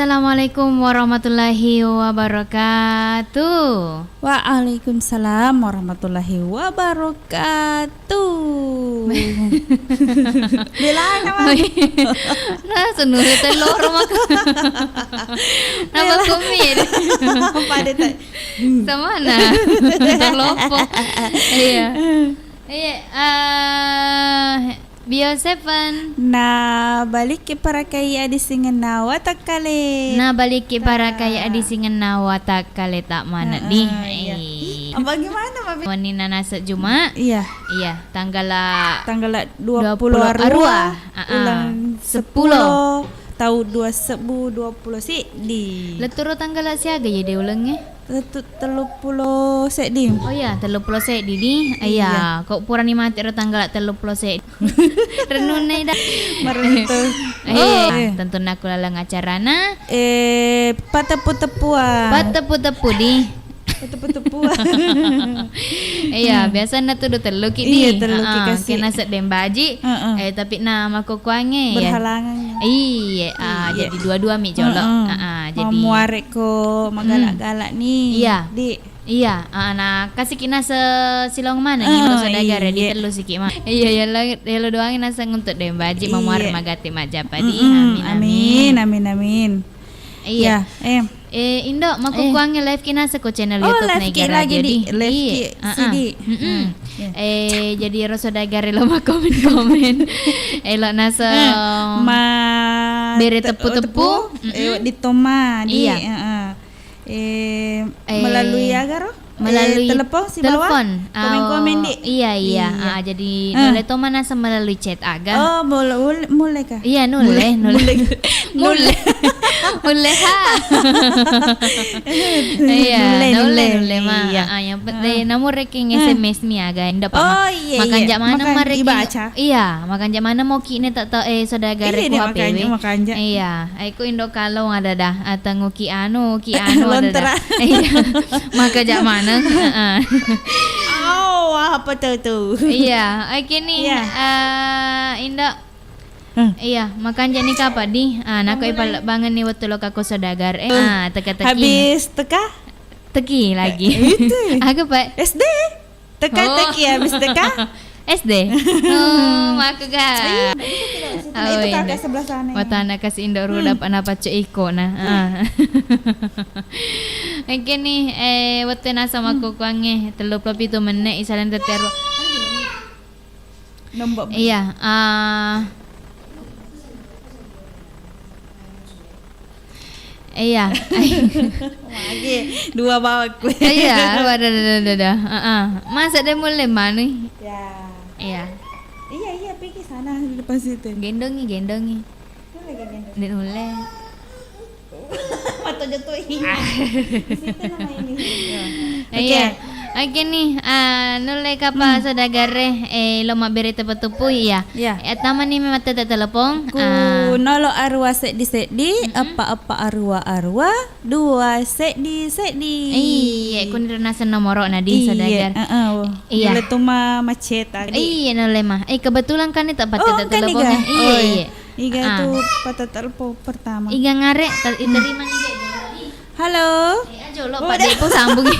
Assalamualaikum warahmatullahi wabarakatuh. Waalaikumsalam warahmatullahi wabarakatuh. Bilang nama. Nah, senuri telur maka. Nama kumit. Pada tak. Sama na. Terlopo. Iya. Iya. Bio Seven. Nah, balik ke para kaya di singan watak kali. Nah, balik ke para kaya di singan watak kali tak mana di. Iya. Bagaimana, Mami? Wanina nasa Juma. Iya. Iya, tanggal 20 Arwah. Ulang 10 tahun 2020 sih di. Leturu tanggal siaga ya dia ulangnya. 30 sek di. Oh ya, 30 sek di. Iya, kok purani mati tanggal 30 sek. Renune dah. Marentu. Tentu nak lalang acarana. Patepu-tepuan. Patepu-tepu di. Patepu-tepuan. Iya, biasa na tuh telu ki di. Iya, telu ki kasih. Kena set dembaji. Tapi nama kuangnya ya. Berhalangan. Iya, jadi dua-dua mi jolok. Jadi muarek ko magalak-galak nih. Iya. Di. Iya, nah kasih kina silong mana nih saudara di telu sikit mah. Iya, ya lo doangin nasa nguntut dembaji memuar magati majapadi. Amin. Iya. Indo maku kuangnya live kina sa ko channel YouTube Negara jadi live CD. Jadi saudara lo mah komen. Lo nasa bere tepu-tepu di toma di. Melalui agaro melalui telepon si bawah komen di. Iya. Jadi noleh to mana melalui chat aga. Oh, mulai kah? Iya, noleh. Mulai ha. Iya, noleh mah. Yang penting nomor rekening SMS mi aga ndak apa. Makan jak mana marek. Iya, makan jak mana mau kini tak tahu saudara ku HPW. Iya, aku indo kalau ada dah atau ki anu ada. Iya. Maka jak mana? Apa tuh? Iya, kini indah. Iya, makan jani kapa di. Nak ipal bangan ni waktu lo kako sodagar. Teka-teki. Habis teka? Teki lagi. Itu. Aku pak SD. Teka-teki habis teka? SD. Maka ga. Itu kakak sebelah sana. Watana kasih Indo ruda apa iko nah. Kini waktu nasa makukuangnya 37 menit isalan teteru. Iya. Iya. Lagi dua bawa kue. Iya, ada. Masa dia mulai mana? Ya. Iya. Iya, pergi sana di depan situ. Gendongi. Mulai. Mata jatuh ini. Situ nama ini. Iya. Nih, nulai kapa saudagare lo mabere tepu-tepu ya. Tama ni mata telepon. Ku nolo arwa set di apa arwa dua set di. Iya, ku nasa nomor nadi saudagar. Iya. Nula tuma maceta. Iya, nulai mah. Kebetulan kan itu patut telepon. Iya. Iga tu patut telepon pertama. Iga ngare terima ni. Halo. Ajo lo Pak Depo sambungi.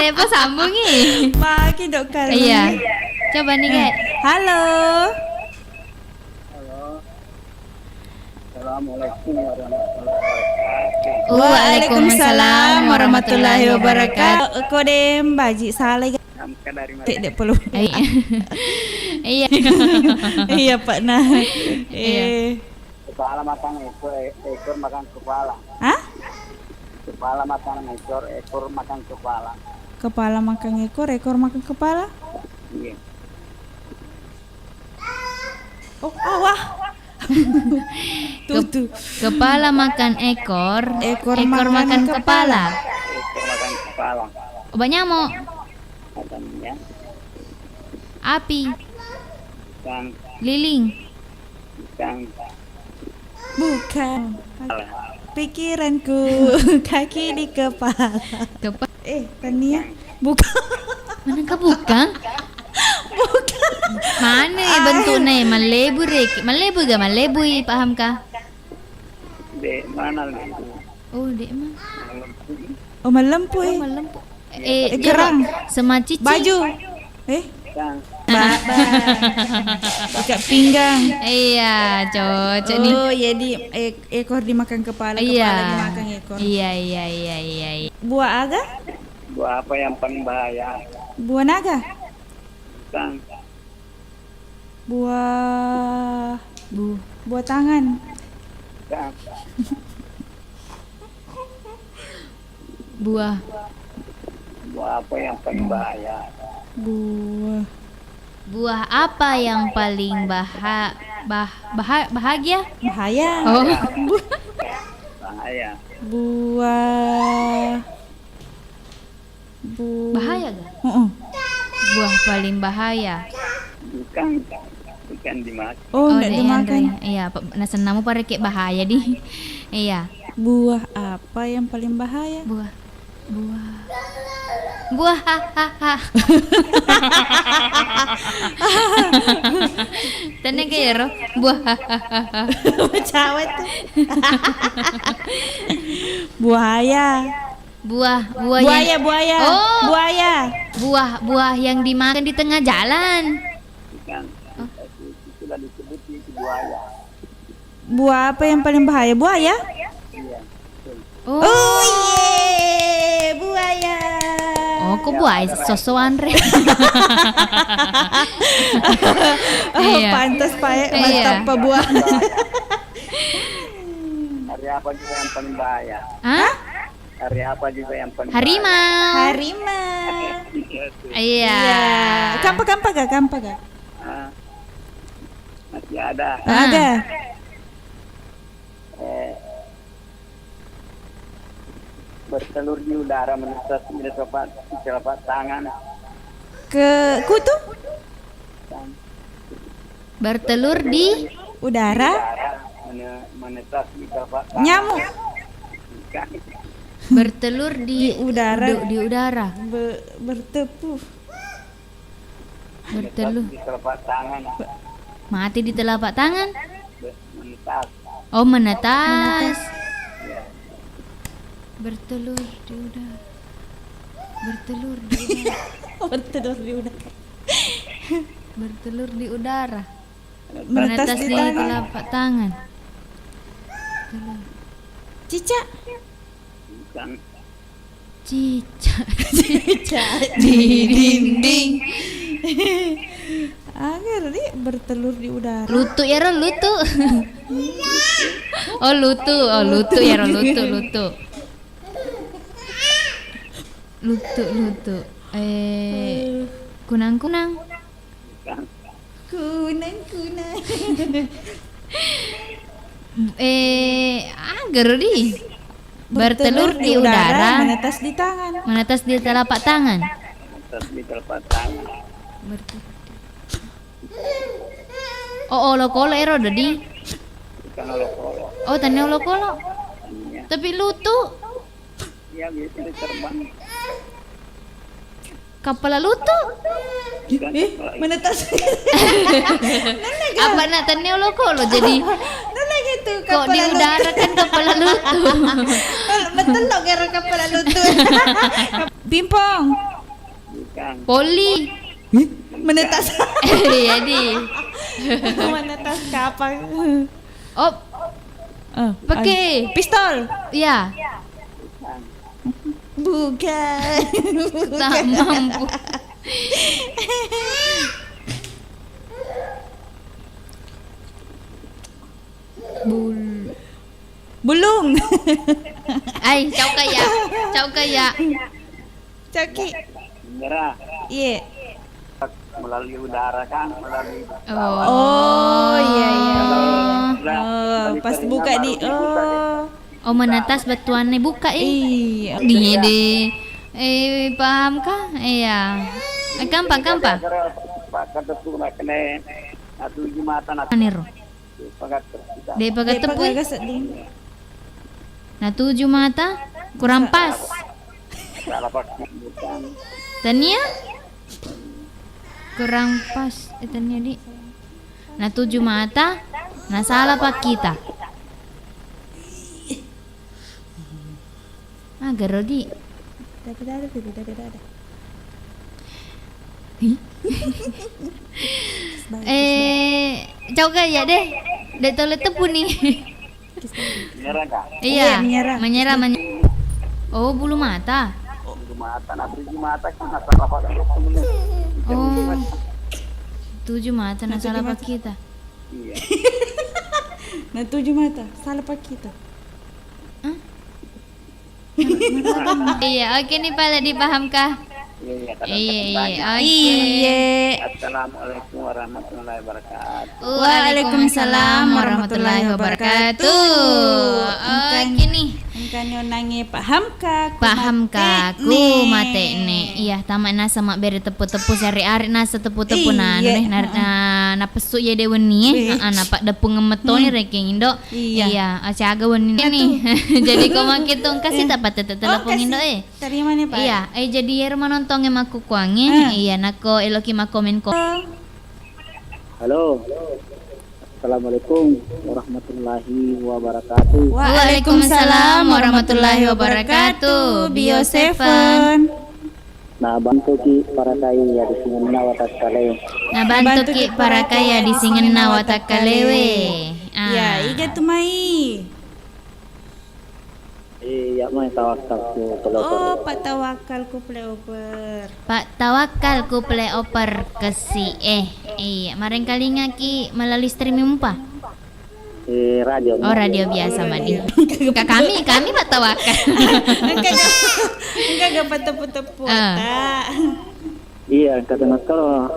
Depo sambungi. Pagi dok kali. Iya. Coba nih guys. Halo. Assalamualaikum warahmatullahi wabarakatuh. Waalaikumsalam warahmatullahi wabarakatuh. Kode baji salah. Tidak perlu. Iya. Iya Pak nah. Kepala makan ekor makan kepala. Hah? Kepala makan ekor makan kepala. Kepala makan ekor makan kepala? Iya. Oh, wah. Tuh. Kepala makan ekor makan kepala. Ekor makan kepala. Obat nyamuk. Makannya. Api. Ikan. Liling. Bukan. Pikiranku kaki di kepala. Tania bukan. Mana ka bukan? Bukan. Mana bentuknya? Malebu rek. Malebu paham kah? Dek mana itu? Oh, dek mah. Oh, melempuh. Oh, melempuh. Kerang. Semacici. Baju. Kang. Ikat pinggang. Iya, cocok nih. Oh, jadi ekor dimakan kepala, kepala dimakan ekor. Iya. Buah aga? Buah apa yang paling bahaya? Buah naga? Kang. Buah tangan. Kang. Buah apa yang paling bahaya? Buah apa yang paling bahagia? Bahaya. Oh. Bahaya. Bahaya gak? Buah paling bahaya. Bukan dimakan. Oh, enggak dimakan. Iya, nasan namu pareke bahaya di. Iya. Buah apa yang paling bahaya? Buah hahaha. Tanya kayak ro buah hahaha. Cawet tuh. Buaya. Buah. Oh. Buah yang dimakan di tengah jalan. Bukan. Sudah disebut itu buaya. Buah apa yang paling bahaya? Buaya? Iya. Oh, buaya. Oh, kok buaya sosokan re. Pantas Pak, mantap Pak buah. Hari apa juga yang paling bahaya? Hah? Hari apa juga yang paling Harimau. Iya. Kampak gak? Masih ada. Ada. Bertelur di udara menetas di telapak tangan. Ke kutu? Bertelur di Udara. Menetas di telapak tangan. Nyamuk. Bukan. bertelur di udara. Di udara. Bertepuh. Bertelur. Di telapak tangan. Mati di telapak tangan. Menetas. Oh, menetas. Bertelur di udara. Bertelur di udara. Bertelur di udara. Bertelur di udara. Menetas di tangan. telapak tangan. Cicak. Bukan. Cicak. Di dinding. Agar nih bertelur di udara. Lutu ya Ron, lutu. Oh lutu ya Ron, lutu. Lutu. Kunang. Bukan. Kunang. Agar di bertelur di udara, menetas di tangan. menetas di telapak tangan. Menetas di telapak tangan. Oh kolo ero di. Bukan olok-olok. Oh tanya kolo. Iya. Tapi lutu. Iya biasanya terbang. Kepala lutu. Bukan. Menetas. Apa nak tanya kolo jadi Nana gitu kok di udara kan kepala lutu. Betul loh kira kepala lutut. Pimpong. Bukan. Poli. Menetas. Iya di. Menetas kapan? Oh pakai pistol. ya Bukan. Bukan. tak mampu. Bulung. Ay, cau kaya. Caki. Merah. Iya. Melalui udara kan, melalui Oh iya. Nah, Pas buka di Oh menetas batuannya buka iya. Dia deh. Paham kah? Iya. Gampang. Pakat tetu nak kena atu jumatan atu Aniro. pakat kita. Dia pakai tepu. Pakai sedih. Nah 7 mata kurang pas. Salah pakai bukan. Tania kurang pas. Tania di. Nah 7 mata. Nah salah pak kita. Rodi. Dadah. Coba ya deh. Dek toilet tepu nih. Menyerah kak? Iya, menyerah. Oh, bulu mata. Bulu mata, tujuh mata kan asal apa dan Oh. 7 mata nah salah pak kita. Iya. Nah 7 mata, salah pak kita. Iya, oke nih Pak, dipahamkah? Iya. Assalamualaikum warahmatullahi wabarakatuh. Waalaikumsalam warahmatullahi wabarakatuh. Oke nih. Engkau nangi pahamkah Ku mate ne. Iya, tamak nasa mak beri tepu-tepu sehari-hari nasa tepu-tepu na pesu ya de weni na pak depu ngemetoni reking Indo. Iya, acaga weni nih. Jadi kau makin tong kasih tak patut telepon Indo Terima nih Pak. Iya, jadi ya rumah nonton yang aku kuangi. Iya, nako eloki makomen ko. Halo. Assalamualaikum warahmatullahi wabarakatuh. Waalaikumsalam warahmatullahi wabarakatuh. Bio 7. Nah, bantu ki para kaya di singenna watak kale. Nah, bantu ki para kaya di singenna watak kalewe. Ya, iga tumai. Iya, mai tawakal ku pelopor. Oh, Pak Tawakal ku playoper. Pak Tawakal ku playoper kesi iya, maring kali ngaki melalui streaming pa. Radio. Oh, radio biasa madi. Kami Pak Tawakal. Enggak dapat tepu-tepu ta. Iya, kata kalau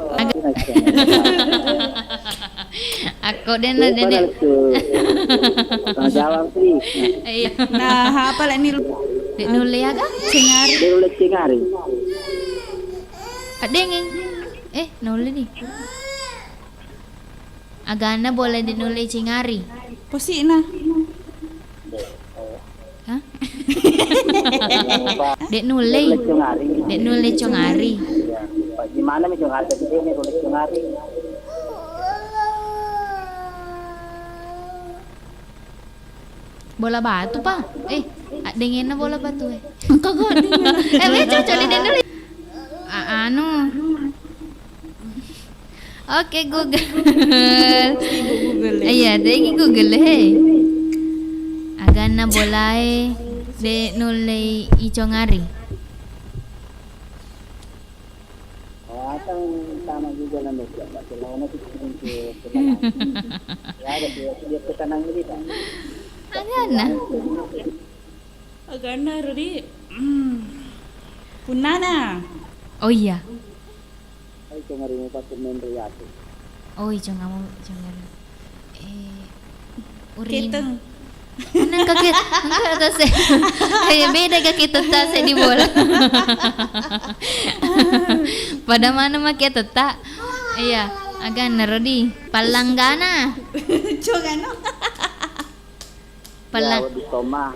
aku dan Dek. Jawab sih. Iya. Nah, apa lah ini? Dek nule ya kan? Cingari. Ada yang nule nih. Agana boleh dinule cingari. Posina. Hah? Dek nule congari. Gimana nih congari tadi ini congari. Bola batu pak? Dengin na bola batu Kagak dengin. Cocok di dulu. Anu. Oke Google. Iya, dengi Google Agana bolae de nule icongari. Sama juga lah Barcelona itu ya ada dia ketenang ini kan. Agana Rudi. Punana. Oh iya. Ay congari mo pa member yato. Oh iya congari. Urin. Kiteng. Nang kakit, enggak tase. Kayak beda kakit tase di bola. Pada mana makia teta? Iya, agak nerodi. Palanggana. Congano. Di Toma.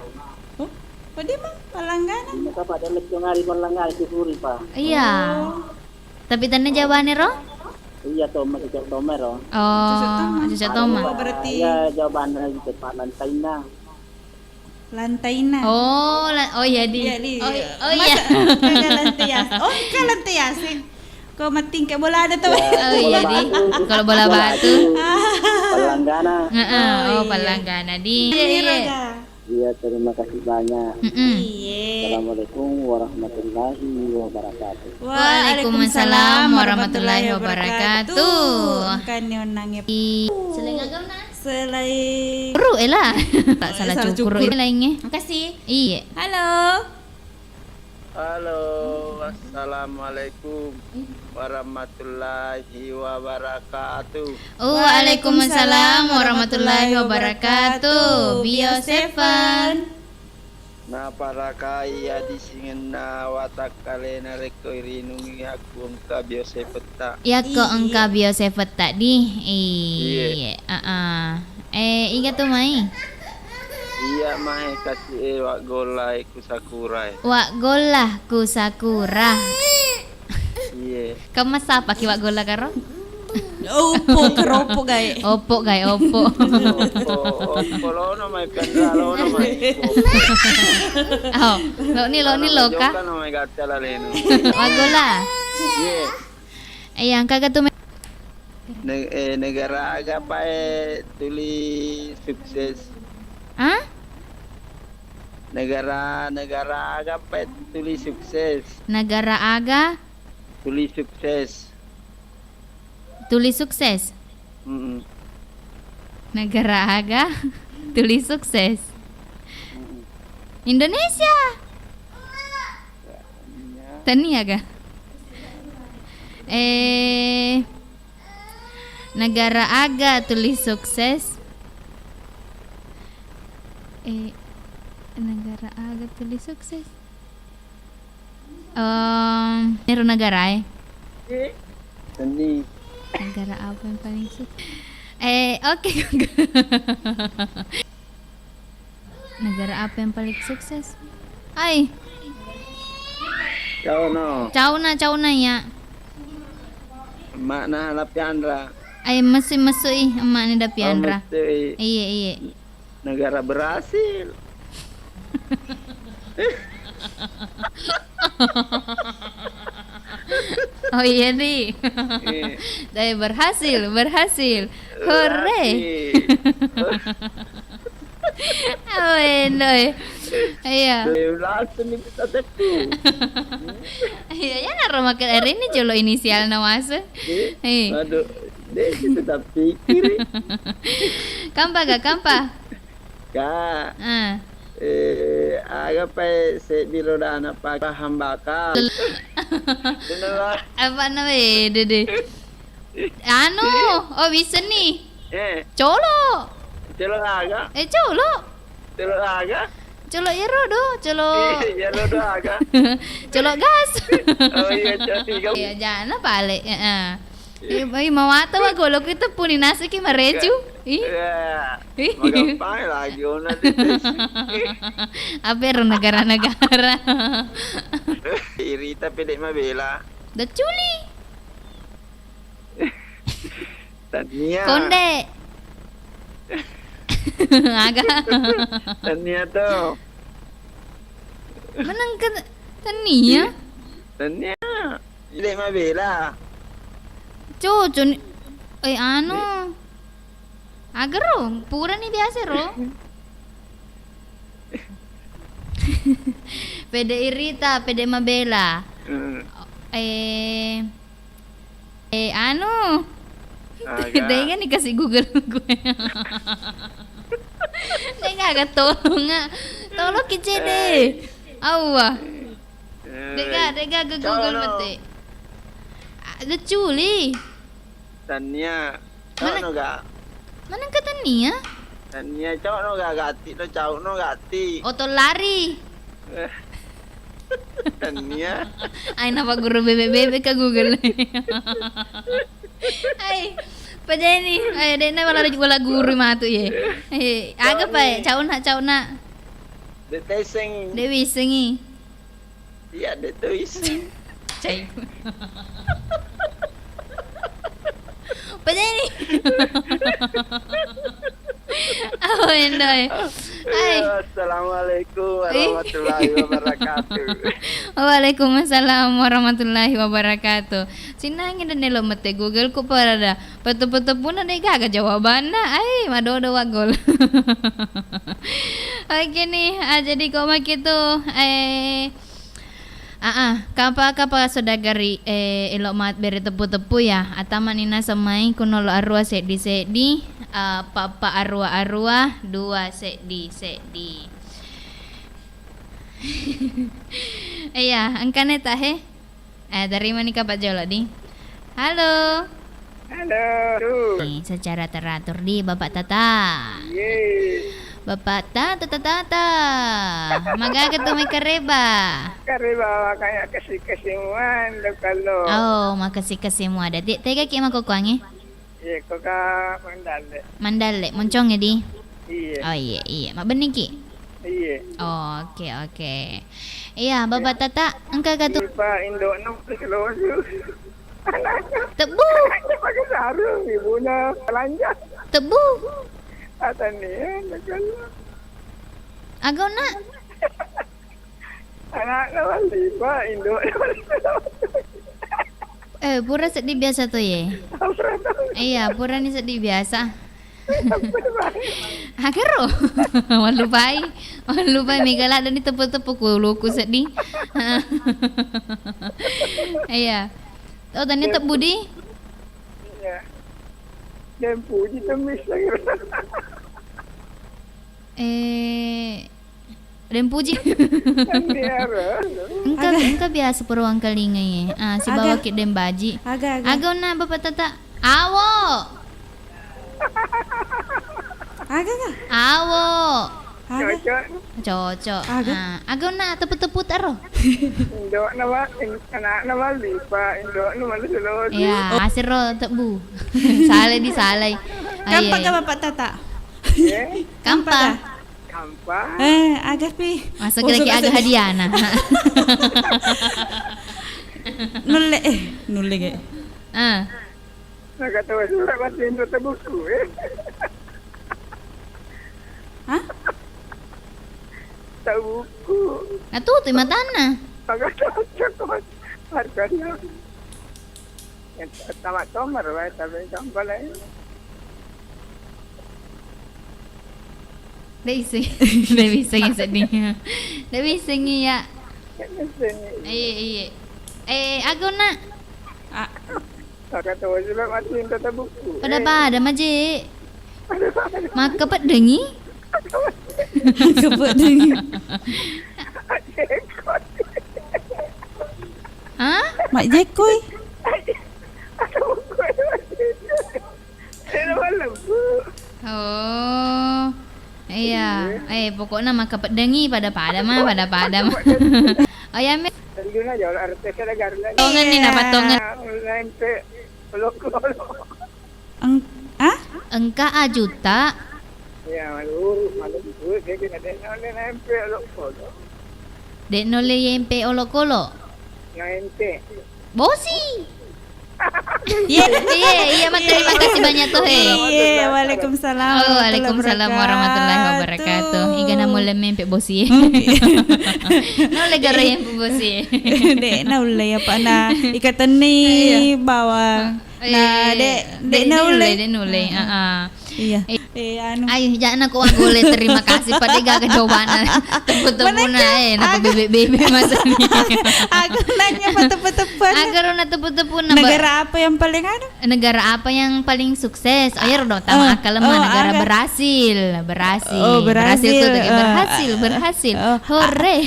Oh, pada mah palanggana. Maka pada lecongari palanggana suri pa. Iya. Tapi tanya jawabannya Ro? Iya Toma cocok Toma Ro. Oh, cocok Toma. Berarti ya jawabannya di tempat lantai na. Oh iya di. Oh iya. Lantai yasin. Oh, kan lantai yasin. Kau mating ke bola ada tuh. Oh iya di. Kalau bola batu. Palanggana. Palanggana di. Iya, terima kasih banyak. Iya. Assalamualaikum warahmatullahi wabarakatuh. Waalaikumsalam warahmatullahi wabarakatuh. Kan yon nangi. Selain agam na. Selain. Kuru lah. Tak salah cukur lainnya. Makasih. Iya. Halo. Halo, assalamualaikum warahmatullahi wabarakatuh. Waalaikumsalam warahmatullahi wabarakatuh. Bio 7. Na para kaya di singenna watak kalena reko irinungi aku engka Bio 7 tak. Ya ko engka Bio 7 tadi. Iya. Ingat tuh Mai. Iya mah kasih wak golai ku sakura. Wak golah ku sakura. Iya. Kamu masa apa ki wak gola karo? Opo keropo gay. Opo gay opo. Opo lono may pendra lono may. Oh, lo ni loka. Joka no may gatala leno. Wagola. Yeah. Ayan kagak tuh Negara aga pa tuli sukses. Hah? Negara aga pa tuli sukses. Negara aga Tuli sukses. tulis sukses. Negara aga tulis sukses. Indonesia. Tania aga. Negara aga tulis sukses. Negara aga tulis sukses. Niru negara Tani. Negara apa yang paling sukses? Oke. Negara apa yang paling sukses? Ai. Cauna ya. Makna Lapiandra. Masih emak ni dah Piandra. Iya. Negara berhasil. Oh iya nih. Saya berhasil. Hore. Oh endoy. Iya. Iya ya naruh makan air ini jolo inisial nawase. Aduh, deh tetap pikir. Kampa. Kak. Aga pa se dilodana pa hambaka. Apa namanya dede? Oh bisa nih. Colo aga. Colo aga. Colo yerodo, Yerodo aga. Colo gas. Oh iya, colo. Iya jangan balik. Mau atau golo kita punin nasi ki mareju. Magampang lagi ona Apa negara-negara. Irita pedek mabela. Daculi. Tania. Konde. Agak. Tania tuh. Menang ke Tania? Tania. Pedek mabela. Cucu agar ro, pura nih biasa ro. Pede Irita, pede Mabela. Dia kan dikasih Google gue. Dia agak tolong kece deh. Awah. Dia ke Google mati. Ada culi. Tania. Cowok gak? Mana ke Tania? Tania cowok gak gati, lo cowok gati. Oto lari. Tania. Ay napa guru bebe ke Google. Ay, pajani. Ay dena malah wala guru matu ye. Aga pa cowok na. Dewi sengi. Iya, Dewi sengi. Cai. Pajani. Oh endoy. Assalamualaikum warahmatullahi wabarakatuh. Waalaikumsalam warahmatullahi wabarakatuh. Sinangin dan nelo mete Google ku parada. Petu-petu pun ada kagak jawabannya. Ay, madodo wagol. Oke nih, jadi koma gitu. Kapa sodagari elok mat beri tepu-tepu ya. Atama nina semai kunolo arua sedi papa arua dua sedi. Iya, angkane tahe. Dari mana Pak Jolodi? Halo. Nih, secara teratur di Bapak Tata. Bapak Tata. Maga ketemu Kareba Makanya kasih-kasimuan kalau. Oh, makasih semua ada. Tega ki mako kuange? Iya, kok ka Mandale, moncong ya di. Iya. Oh iya. Mak bening ki? Iya. Oh, oke. Iya, Bapak Tata, engka gatu. Pak Indo 6 kilo. Tebu. Pakai sarung, ibunya telanjang. Tebu. Katanya, Agak nak. anak nama lima, induk. Pura sedih biasa tuh ya. Iya, pura ni sedih biasa. Hakero. Walupai megala dan ditepuk-tepuk luku sedih. Iya. Oh, tadi tak budi? Iya. Dan puji temis lagi. Dan puji. Engkau biasa peruang kalingai. Si bawa kit dan baji. Agak na bapak tata. Awo. Awo. Cocok. Agak na teput-teput aro. Indok nama anak nama lipa, indok nama selot. Ya, asiro tebu. Salai di salai. Kampak ka bapak tata? Kampak. Agak pi. Masa kira-kira agak hadiana. Nulle ge. Nak kata surat batin tu terbuku. Hah? Tak buku. Nah tuh matana. Agak cocok. Harganya. Yang tamat tomar, tapi gambar lain. Dah bisa sedih. Dah bisa ya. Iya. Agak nak. Tak kata surat batin tu terbuku. Pada maji. Maka pat dengi. Keput dengi. Hah? Mak Jekoy. Oh. Iya. Pokoknya maka pat dengi pada mah. Oh ya me. Tenguna jauh artis ada garla. Tongan ni dapat tongan. Ente loko. Engka ajuta. Ya, malu tu dia kena nempe loko. Dek nole yempe olok-olok. Ente. Bosi. Iya, terima kasih banyak tuh Iya, waalaikumsalam. Waalaikumsalam warahmatullahi wabarakatuh. Iga namo lemempe bosi. Nole gara yempe bosi. Dek na ulay apa na ikatan ni bawa. Nah, dek na ulay. Iya. Ay, jangan aku boleh terima kasih pada gak jawaban. Tepuk-tepuna nak bebe masa ni. Aku nanya tepuk-tepun. Agar na tepuk-tepuna. Negara apa yang paling Negara apa yang paling sukses? Ayo dong tama akal mah negara berhasil. Berhasil tuh berhasil. Hore.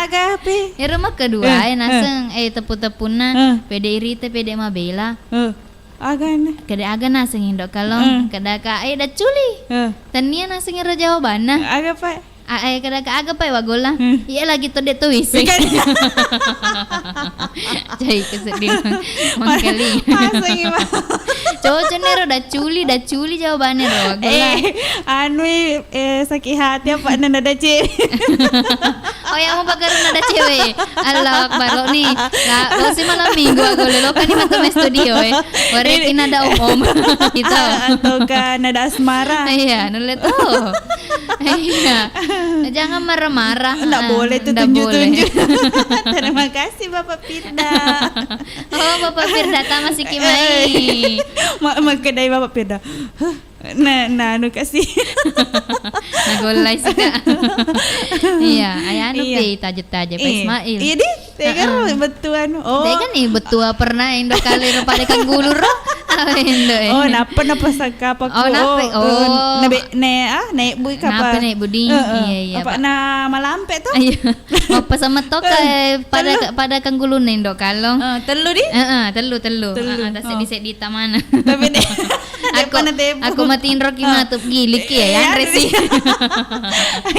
Agak apa? Ya rumah kedua naseng tepuk-tepuna pede irite pede mabela. Kada naseng indok kalong kada ka dah culi. Tania naseng ro jawabanna. Aga pa. Kada ka aga pa wagola. Iya lagi to de to wisik. Jai kesedih mangkali. Masang iba. Coco nero dah culi jawabannya ro wagola. Sakit hati apa nanda cewek. Oh ya mau pakai nada cewek. Allah akbar lo nih. Lo sih malam minggu wagola lo kan di mata studio Wareki nada umum gitu. Atau kan nada asmara. Iya, nulis tuh. Iya. Jangan marah-marah. Enggak boleh tuh tunjuk-tunjuk. Terima kasih Bapak Firda. Oh, Bapak Firda masih kimai. Mak kedai Bapak Firda. Nah, kasih. Nagolay sih Kak. Iya, ayah pi tajet-tajet Pak Ismail. Iya di, tegar betuan. Oh. Tegar nih betua pernah indo kali pada kan gulur. Oh, napa saka pa ko. Naik bui ka pa. Naik budi. Iya. Apa na malampe to? Iya. Apa sama to pada kan gulur indo kalong. Telu di? Telu. Tas di taman. Tapi deh. Aku matiin Rocky matup gilik ya yang resi.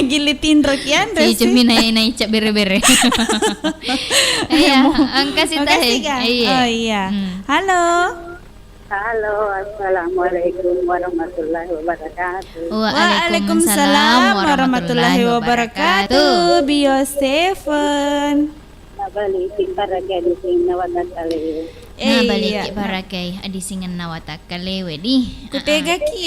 Gilitin Rocky yan resi. Si cumi naik cak bere-bere. Iya, angka si teh. Iya. Halo, assalamualaikum warahmatullahi wabarakatuh. Waalaikumsalam warahmatullahi wabarakatuh. Bio Seven. Nabali para gadis nawatan kali. Nah balik barakai adisingan nawatakkale wedi. Kutega ki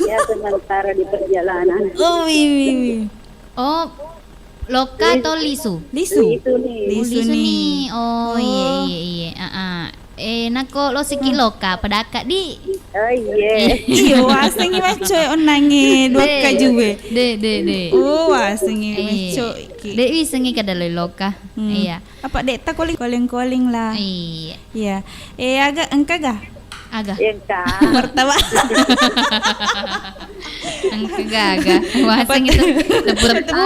Ya sementara di perjalanan. Oh, oui. Oh, loka atau lisu? Lisu Lisu nih. Oh, iya. Nako lo siki loka padaka di. Oh iya. Iyo wasengi macoy onange loka juwe. De. Oh wasengi macoy ki. De wisengi kada loka. Iya. Apa dek ta calling lah. Iya. Agak engka Agak. Engka. Pertama. Engka. Waseng itu tepu-tepu.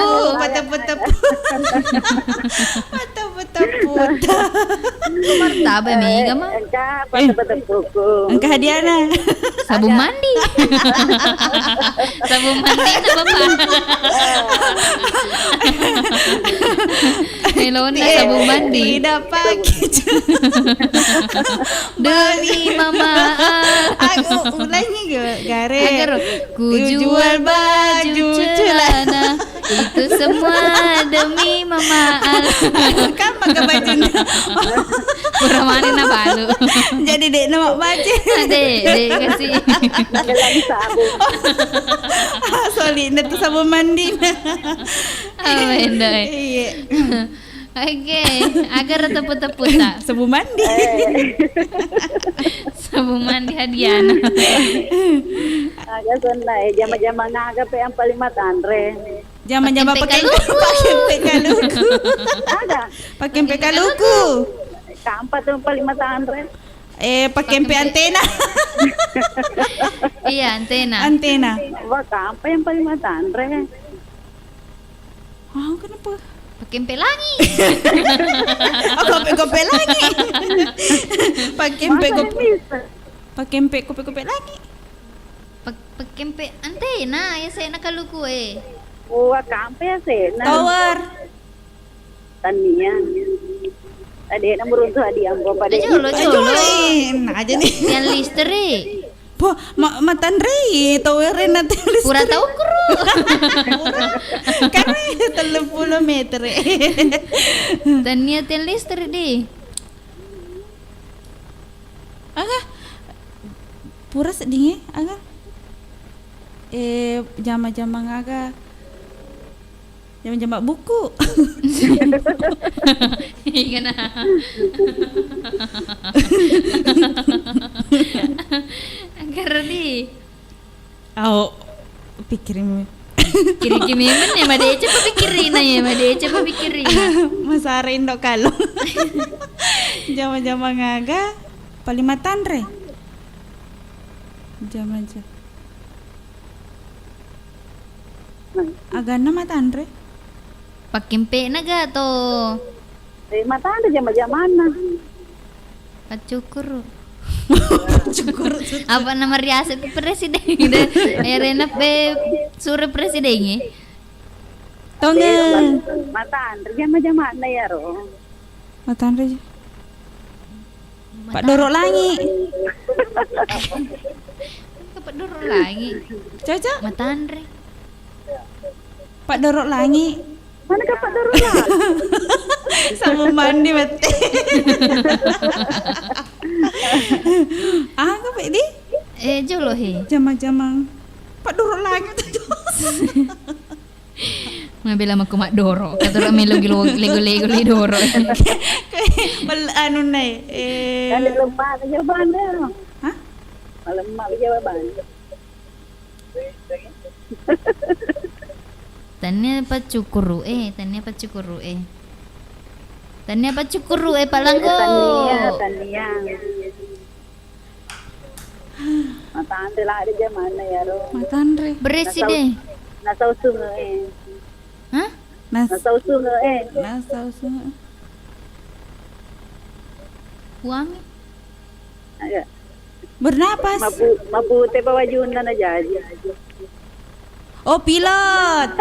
Tepu. Martaba mega mah. Engka tepu-tepu. Engka hadiana. Sabun mandi. Sabun mandi na bapak. Hello na sabun mandi. Dapat. Demi mama. Aku ulangi gare. Agar ku jual baju celana. Itu semua demi mama. Kan pakai baju. Kurang mana na balu. Jadi dek nama baju. Dek kasih. Ada lagi sabun. Sorry, itu sabun mandi. Endai. Iya. Oke, agar tepu-tepu tak. Sabun mandi. Sabun mandi hadiah. Agak senai. Jama-jama naga pe yang paling matandre. Jama-jama pakai pekaluku. Ada. Pakai pekaluku. Kampa tuh paling matandre. Pakai antena. Iya, Antena. Wah, kampa yang paling matandre. Kenapa? Pakai pelangi. Kopi lagi. Pakai kopi lagi. Pakai antena ya saya nakaluku Wah, kampa ya sena. Tower. Tania. Ada yang meruntuh hadiah gua pada. Jolo. Nah aja nih. Yang listrik. Po, matandre towerin natin listrik. Pura tahu kru. Kami 30 meter. Tania tiang listrik di. Pura sedih aga. Jama-jama ngaga. Jama-jama buku. Iya nah. Agar di. Pikirin. Kiri-kiri men ya made cepat pikirin Masarin dok kalau. Jama-jama ngaga paling matandre. Jama-jama. Agana matandre. Pakimpe naga to. Matandre jama-jamana. Pacukur. Cukur. Apa nama riaset presiden? Erena pe suruh presidennya. Tonge. Matandre jama-jamana ya ro. Matandre. Pak Dorok Langi. Pak Dorok Langi. Cocok. Matandre. Pak Dorok Langi. Mana Pak Dorok Langi? Sama mandi mati. Apa ini? Jolo he. Jama-jama. Pak Dorok Langi. Ngabil sama ku mak Doro. Kata orang melo lego Doro. Anu nai. Ada lemah jawabannya. Hah? Lemah jawabannya. Tanya pacukuru palanggo. Tania. Matandre lah ada jamana ya ro. Matandre. Presiden. Nasa usung Hah? Nasa usung Nasa usung. Uang. Agak. Bernapas. Mabuti pa wajuna na jadi. Oh, pilot.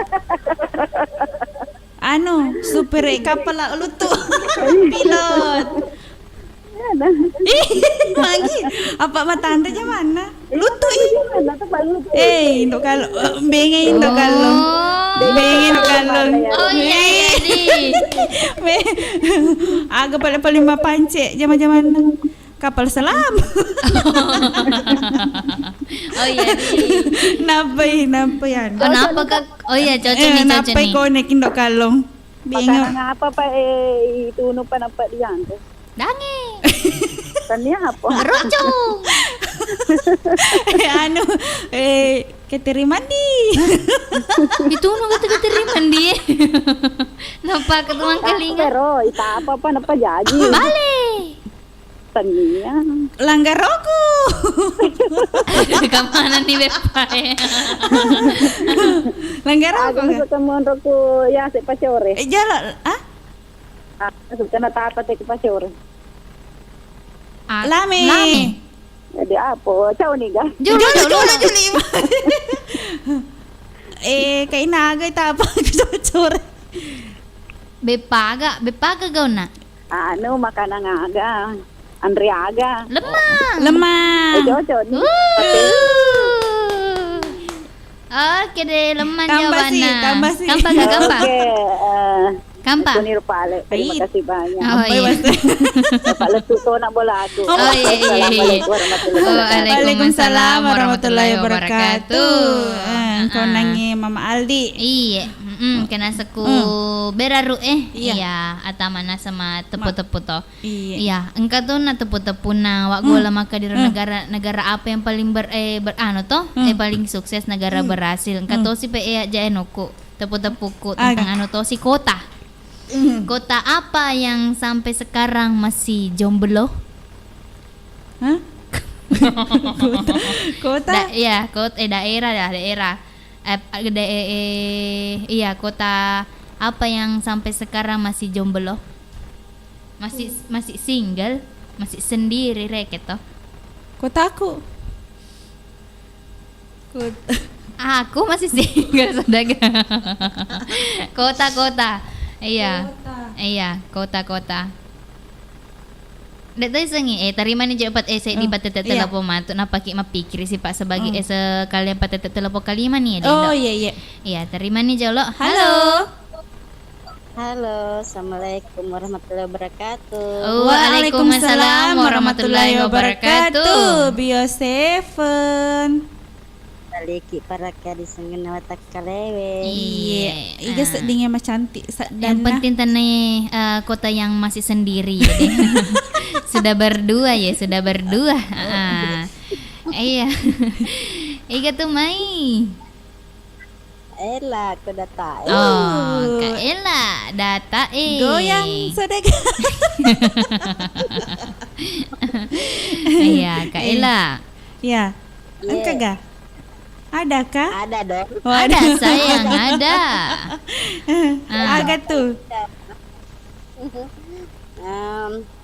Super kapal lutu. Pilot. Lagi apa matanda nya mana? Lutu Lutu. Indo kalau bengay Indo kalau. Bengin kalong. Oh iya di. Aga paling mapance zaman-zaman kapal selam. Oh iya di. Napa yan? Kenapa kak? Oh iya cocok nih. Napay konek indok kalong. Makanan nga apa pa ituno pa ng padiyan. Dangi. Kanya apa? Rojo. Keteriman di. Itu nung keteriman di. Nampak ketuang kalinga. Pero ita apa pa napajaji. Bale. Tania. Langgar roku. Kemana nih Bepai? Langgar roku. Agam sa tamon roku ya si pasore. Jala, Suka natapat ke pasore. Lame. Jadi apa? Ciao nih ga. Juli. Kay nagay tapa sore. Bepaga gaw na. Ano makanan nga aga. Andriaga. Lemang. Cocok nih. Oke deh, lemah Tambah sih, jawabannya. tambah sih. Kampa. Kampa. Kunir Pale. Terima kasih banyak. Oh iya. Pak Letuto nak bola aku. Oh iya. Waalaikumsalam warahmatullahi wabarakatuh. Kau nangi Mama Aldi. Iya. Kena seku beraru iya atama na sama tepu-tepu to. Iya, engkau tuh na tepu-tepu na wak gola maka di negara apa yang paling paling sukses negara berhasil. Engkau tuh si PE aja enoku tepu-tepuku tentang si kota. Kota apa yang sampai sekarang masih jomblo? Hah? Kota? Daerah. Iya, kota apa yang sampai sekarang masih jomblo? Masih single, masih sendiri reket toh. Kotaku. Aku masih single saudara. Kota. Iya, kota. Dek tadi sengi terima ni cepat saya di patet telepon matu na paki mapikir si Pak sebagai sekalian patet telepon kalima nih Oh iya. Iya, terima nih jolo. Halo, assalamualaikum warahmatullahi wabarakatuh. Waalaikumsalam warahmatullahi wabarakatuh. Bio Seven. Baliki para kadi senggen watak kalewe. Iya. Iga sedingnya mah cantik. Yang penting tanah kota yang masih sendiri ya deh. Sudah berdua. Iya. Iga tuh mai. Ela aku data. Oh, Kak Ella data goyang saudara. Iya, Kak Ella. Iya. Engkau ga? Ada kah? Ada dong. Ada sayang, ada. Agak tuh.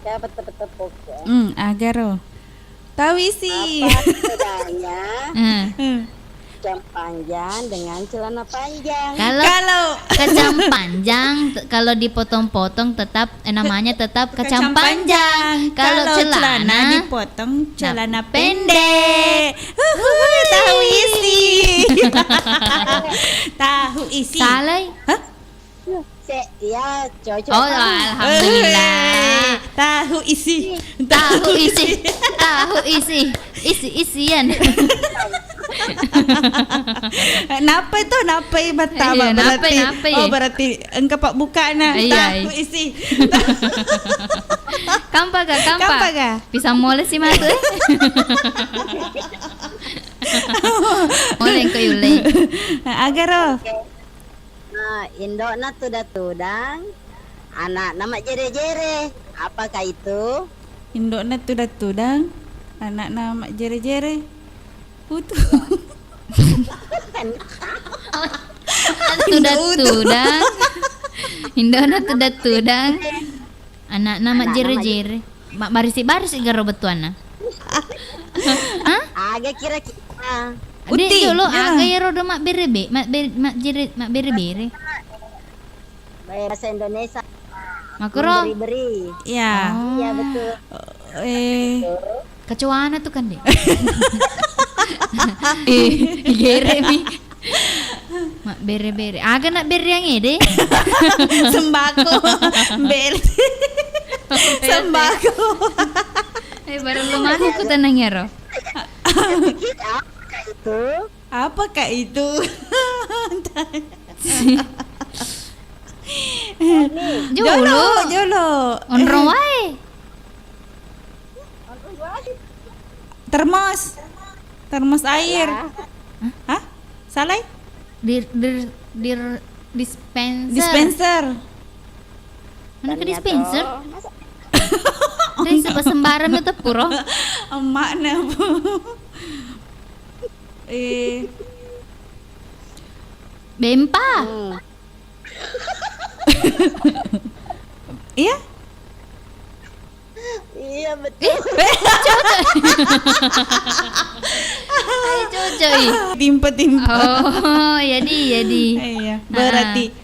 Dapat tepuk. Agaro. Tahu isi. Apa bedanya kecam panjang dengan celana panjang? Kalau kecam panjang, kalau dipotong-potong tetap namanya tetap kecam panjang. Kalau celana dipotong celana pendek. Tahu isi. Tahu isi. Salah? Hah? Ya, cocok. Oh, alhamdulillah. Tahu isi. Isi-isian. Napa bata berarti. Oh, berarti engkau pak buka na. Tahu isi. Kampa ga? Bisa mole sih matu. Mole ko yulay. Agaro. Indok na tudang anak nama jere-jere. Apakah itu? Indok na tudang anak nama jere-jere. Putu. Tudang. Indok na tudang anak nama jere-jere. Mak barisi garo betuana. Hah? Agak kira-kira. Uti dulu aga ya rodo mak berebe. Bahasa Indonesia. Makro. Beri. Ya. Iya betul. Kecoana tuh kan deh. Gere mi. Mak bere-bere. Agak nak bere yang ini. Sembako. Bere. Sembako. Baru lu mana aku tenangnya Ro. Apakah itu? Jolo. Onro wae. Termos air. Hah? Salah? Dispenser. Mana ke dispenser? Dari sebuah sembarang itu puro. Makna bu. Bempa. Iya? Iya betul. Ayo Timpa. Oh, jadi. Iya. Berarti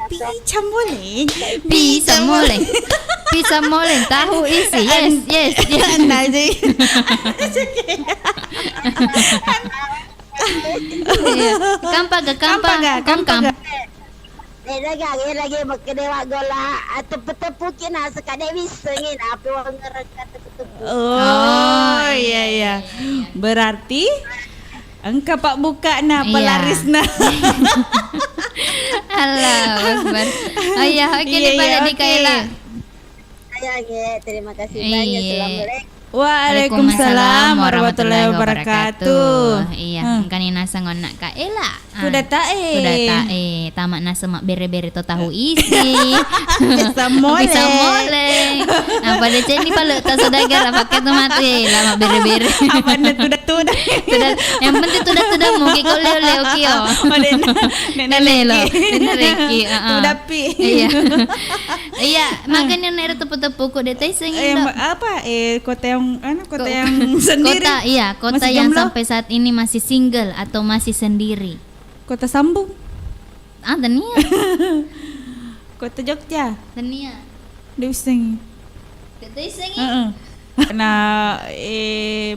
bisa moleh. Tahu isi. Yes. Nah, jadi. Kampa. Lagi magkadewa gola at tepukin na sa kada wisengin api wang ngerekat tepu. Oh, iya. Berarti engkau pak buka na pelaris na. Allah Akbar. Oh iya, oke nih pada di Kaila. Terima kasih banyak. Assalamualaikum. Waalaikumsalam warahmatullahi wabarakatuh. Iya, kanina sangon nak Kaila. Sudah tae. Tamak nasa mak bere-bere to tahu isi. Bisa moleh. Pada ceni pala tak saudagar pakai tomat lama bere-bere. Apa na tuda. Yang penting tuda mau kiko leo kio. Lelo. Reki. Tudapi. Iya, makanya nere tepu-tepu kok detai sengin. Apa kota yang sendiri. Kota yang sampai saat ini masih single atau masih sendiri. Kota Sambung. Tania. Kota Jogja. Tania. Dewi Karena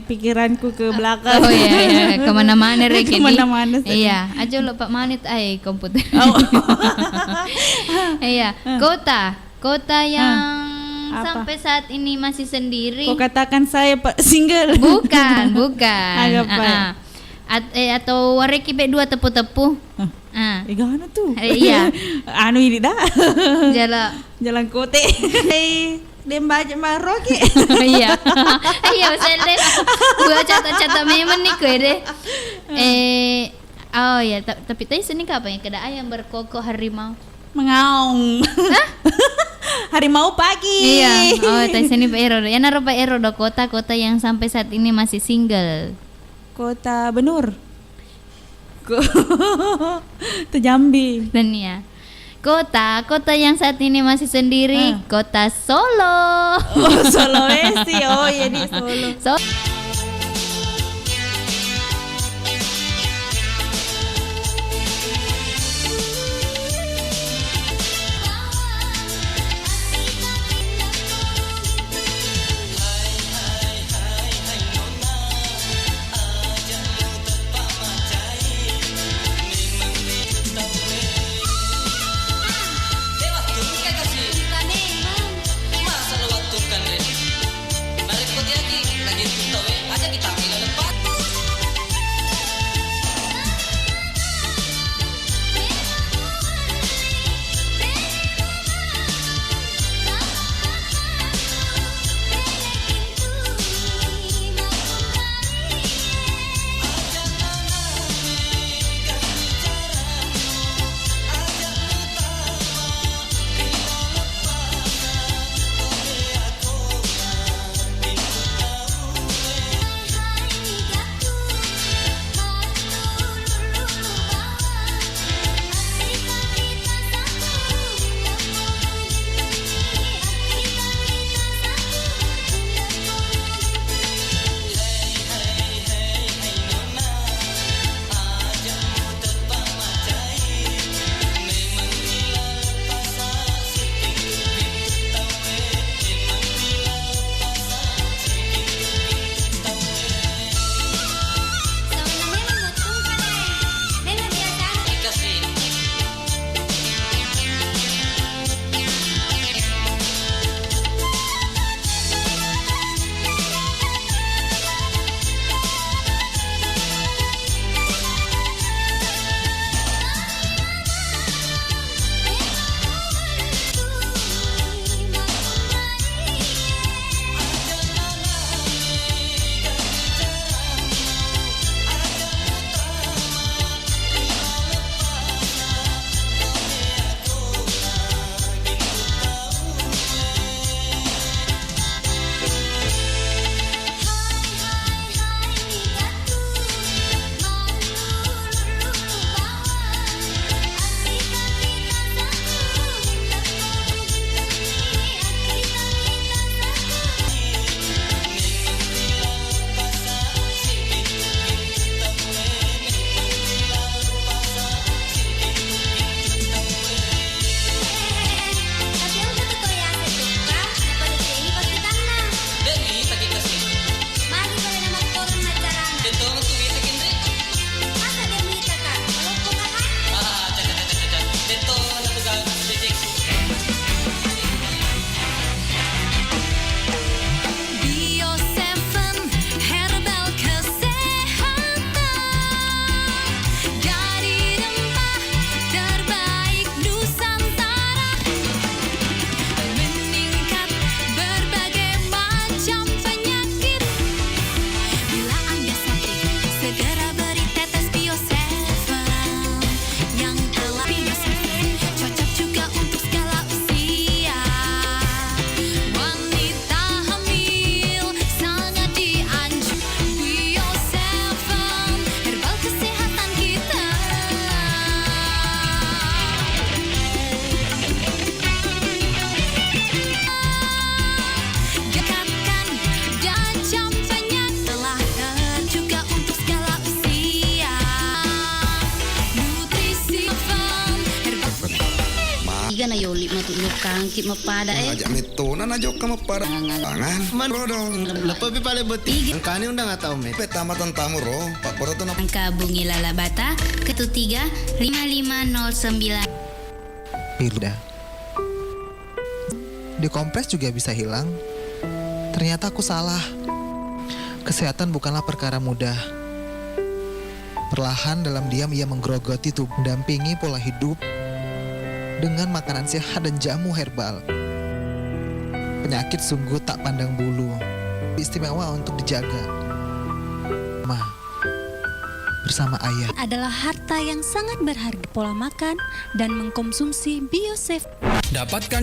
pikiranku ke belakang. Oh iya, kemana-mana Reki. Kemana-mana. Iya, aja lo Pak Manit komputer. Iya, kota yang sampai saat ini masih sendiri. Kau katakan saya Pak single. Bukan. Apa? Atau wareki be 2 tepu-tepu. Gimana tuh? Iya. Anu ini dah. Jalan kote. Demba aja maroke. Iya. Saya gua catat memang nih kue deh. Oh ya, tapi tadi sini apa ya? Kada ayam berkokok harimau. Mengaung. Harimau pagi. Iya. Oh, tadi sini Pak Ero. Ya naruh Pak Ero do kota-kota yang sampai saat ini masih single. Kota Benur. Jambi. Dan ya. Kota yang saat ini masih sendiri, Kota Solo. Oh, Sulawesi. Oh, iya di Solo. Masa lewat tuh kan deh. Narik koti lagi tuh tahu Kangkit mepada Ajak metonan aja kamu pada tangan. Man rodong. Lepas pi pale beti. Angkane undang atau me. Tamatan tamu ro. Pak Poro tuh angka bungi lalabata ketu 3 5509. Pilih. Dikompres juga bisa hilang. Ternyata aku salah. Kesehatan bukanlah perkara mudah. Perlahan dalam diam ia menggerogoti tubuh, mendampingi pola hidup dengan makanan sehat dan jamu herbal. Penyakit sungguh tak pandang bulu, istimewa untuk dijaga. Ma, bersama ayah adalah harta yang sangat berharga. Pola makan dan mengkonsumsi Biosafe. Dapatkan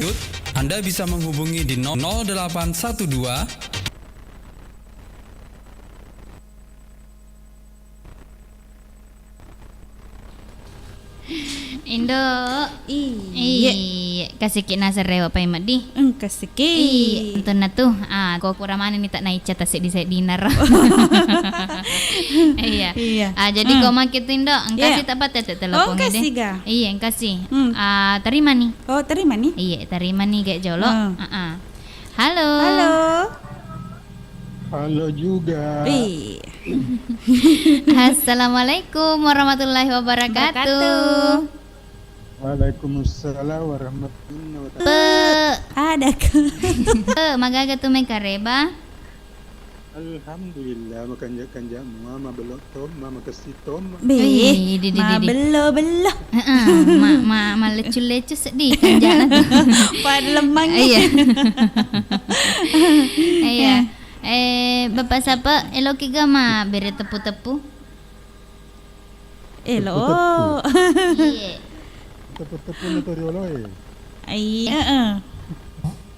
Anda bisa menghubungi di 0812 Indo. Iya. Kasih kik nasar rewa pa imat di. Kasih kik. Untuk na tu. Kau kurang mana ni tak naik cat asik di set dinar. Iya. Jadi kau makin tu Indo. Kasih tak patah tak telepon ni deh. Kasih ga. Iya, kasih. Terima ni. Oh, terima ni. Iya, terima ni gak jolo. Halo. Halo juga. Assalamualaikum warahmatullahi wabarakatuh. Waalaikumsalam warahmatullahi wabarakatuh. Ada ke? Magaga tu mekareba. Alhamdulillah makan mama belum tom mama kasih tom. Ma belum. Ma lecu sedih kan jalan. Pada lemang. Iya. Bapak siapa? Elo kiga ma bere tepu-tepu. Elo. Iya. Tepu-tepu notoriolo Iya.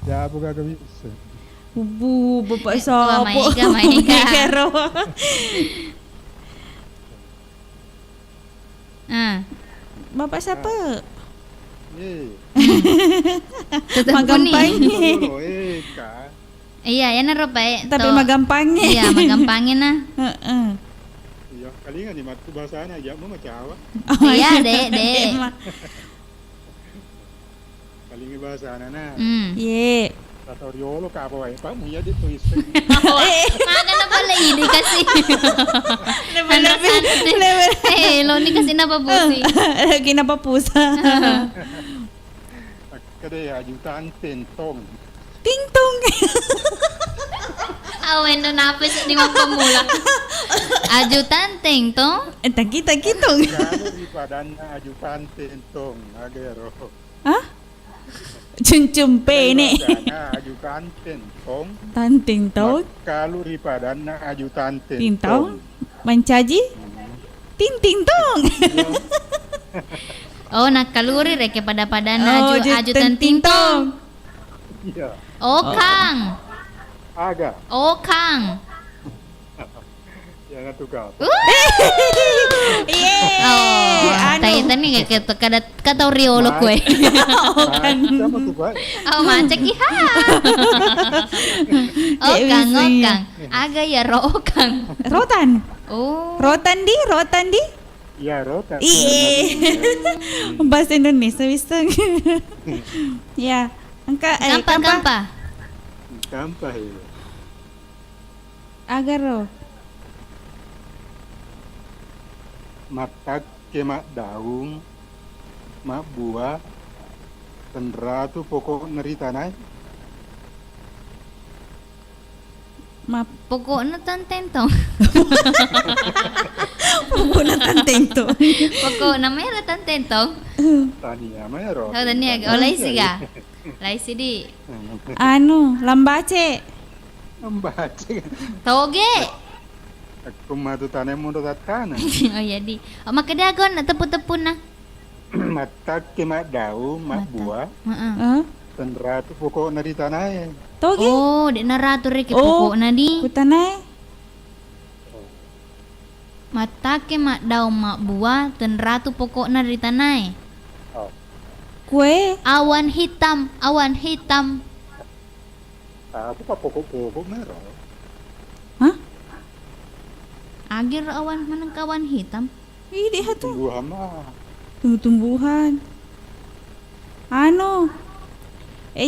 Ya apa kagak bisa. Bapak siapa? Maiga. Bapak siapa? Magampangnya. Iya, ya naro pae. Tapi magampangnya. Iya, magampangnya nah. Iya, kali nggak nih matu bahasanya aja mau macawa. Iya, dek. Kali nggak bahasanya nah. Iya. Tatoriolo ka apa wae, Pak mu ya ditulis. Mana na pala ini kasih. Lo ni kasih napa pusi? Lagi napa pusa? Kada ya ajutan tentong. Tingtong. Awen no napis di mga pamula. Ajutan tentong. Kita gitong. Kalau di padanna ajutan tentong agero. Hah? Cuncumpe ni. Ajutan tentong. Tanting tong. Kalau di padanna ajutan tentong. Tintong. Mencaji. Tinting tong. Oh, nak kaluri reke pada-padana ajutan tintong. Iya. Kang. Aga. Kang. Jangan tukar. Tayo tani kata riolo kue. Kan. Macak iha. Kang. Aga ya Kang. Rotan. Rotan di. Ya, rotan. Bahasa Indonesia bisa. Ya. Kampa. Ya. Agar matak ke mak daun, mak buah, tendra tu pokok nerita naik. Pokok na tentong. Pokok na tentong. Pokok na merah tentong. Tania mero. Tania olay siga. Laisi di. Lambace. Toge. Aku matu tanya mundo tatana. Oh ya di. Makadagon na tepu-tepu na. Matak ke mak daun, mak buah. Tendra tu pokok nerita naik. Toge. Di narato reke pokok na di. Kutanay. Matake mak daun mak buah tendra tu pokok na di tanay. Kue. Awan hitam. Aku pa pokok-pokok merah. Hah? Agir awan manang kawan hitam. Ini hatu. Tumbuhan mah. Tumbuhan.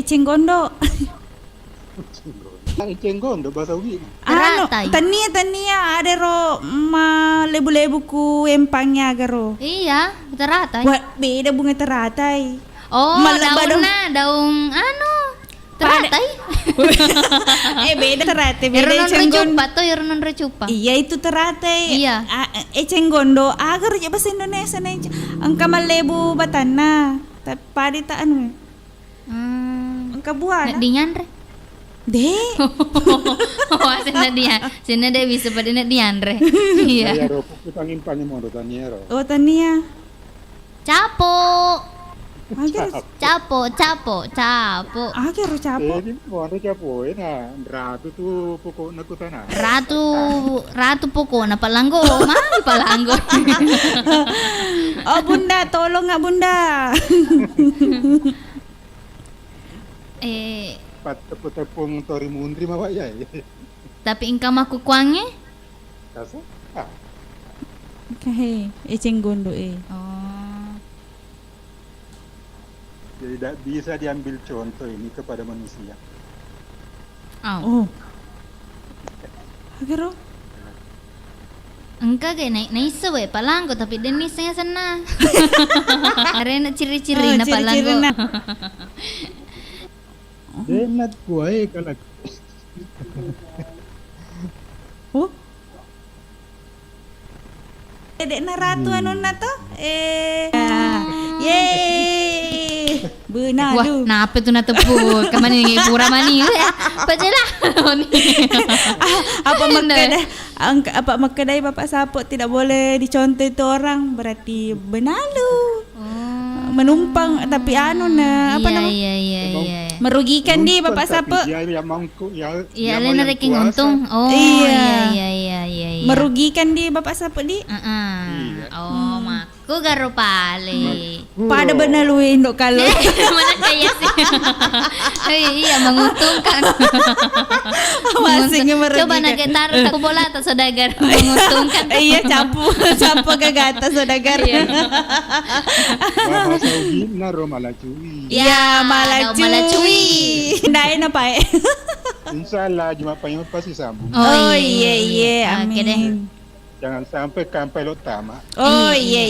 Cenggondo. Cenggondo bahasa Ugi. Tania ada ro lebu-lebu ku empangnya agaro. Iya, teratai. Beda bunga teratai. Oh, daun teratai. Beda teratai. Beda Ironon recupa. Iya itu teratai. Iya. Cenggondo agar aja bahasa Indonesia nih. Angka malebu batana. Tapi tak anu. Angka buah. Dinyan re. Deh. Sina dia bisa pada nak dianre. Iya. Saya ro pangin mo ro Tania ro. Oh Tania. Capo. Capo. Ini mo capo na. Ratu tu pokok na kutana. Ratu pokok na palanggo. Mami palanggo. Oh Bunda, tolong nggak Bunda? Tepung tori mundri mawak ya. Tapi ingkam aku kuangnya? Kasa? Cenggondo Oh. Jadi tidak bisa diambil contoh ini kepada manusia. Oh. Agaro? Engkau kayak naik sewe palanggo tapi denisnya sana. Karena ciri-ciri na palanggo. Denat kuai kalau. Oh. Dek na ratu anu na to? Yeay. Benar tu. Wah, apa tu nak tepuk? Kamu ni pura mani ya? Pajalah. Apa makedai bapak saput tidak boleh dicontoh itu orang berarti benalu. Menumpang tapi anu na apa nama? Iya. Merugikan dia bapak saput. Iya, lain reking untung. Oh iya. Merugikan dia bapak saput di. Oh, maku garo pale. Pada benar lu indok kalau. Mana kaya sih? Iya, menguntungkan. Masingnya merugikan. Coba nak taruh tak bola tak saudagar menguntungkan. Iya, capu gagata saudagar. Bahasa Ugi naro malacui. Ya, malacui. Ndai na pa Insyaallah Jumat pagi pasti sambung. Oh iya. Amin. Okay, Jangan sampai kampai lo tamat. Oh iya.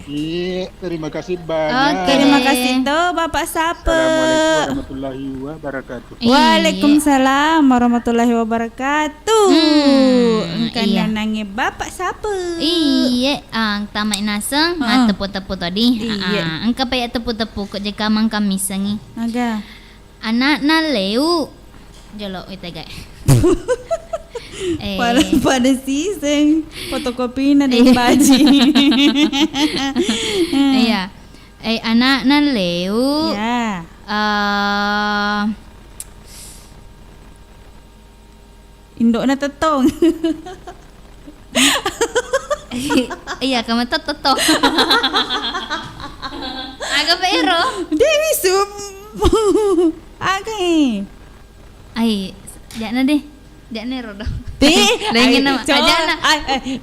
Iya, terima kasih banyak. Terima kasih tuh Bapak Sape. Assalamualaikum warahmatullahi wabarakatuh. Waalaikumsalam warahmatullahi wabarakatuh. Engkau nanangnya Bapak Sape. Iya, tamat naseng, tepu-tepu tadi. Engkau payah tepu-tepu kok jika mangkam misangi. Aga. Anak na leu. Jolok kita guys. Pada siseng fotokopi na din baji. Iya. Anak na leu. Ya. Indok na tetong. Iya, kamu tetong. Agak pero. Dewi Sum. Agak. Jangan deh. Jangan rodo. Lagi nama aja na.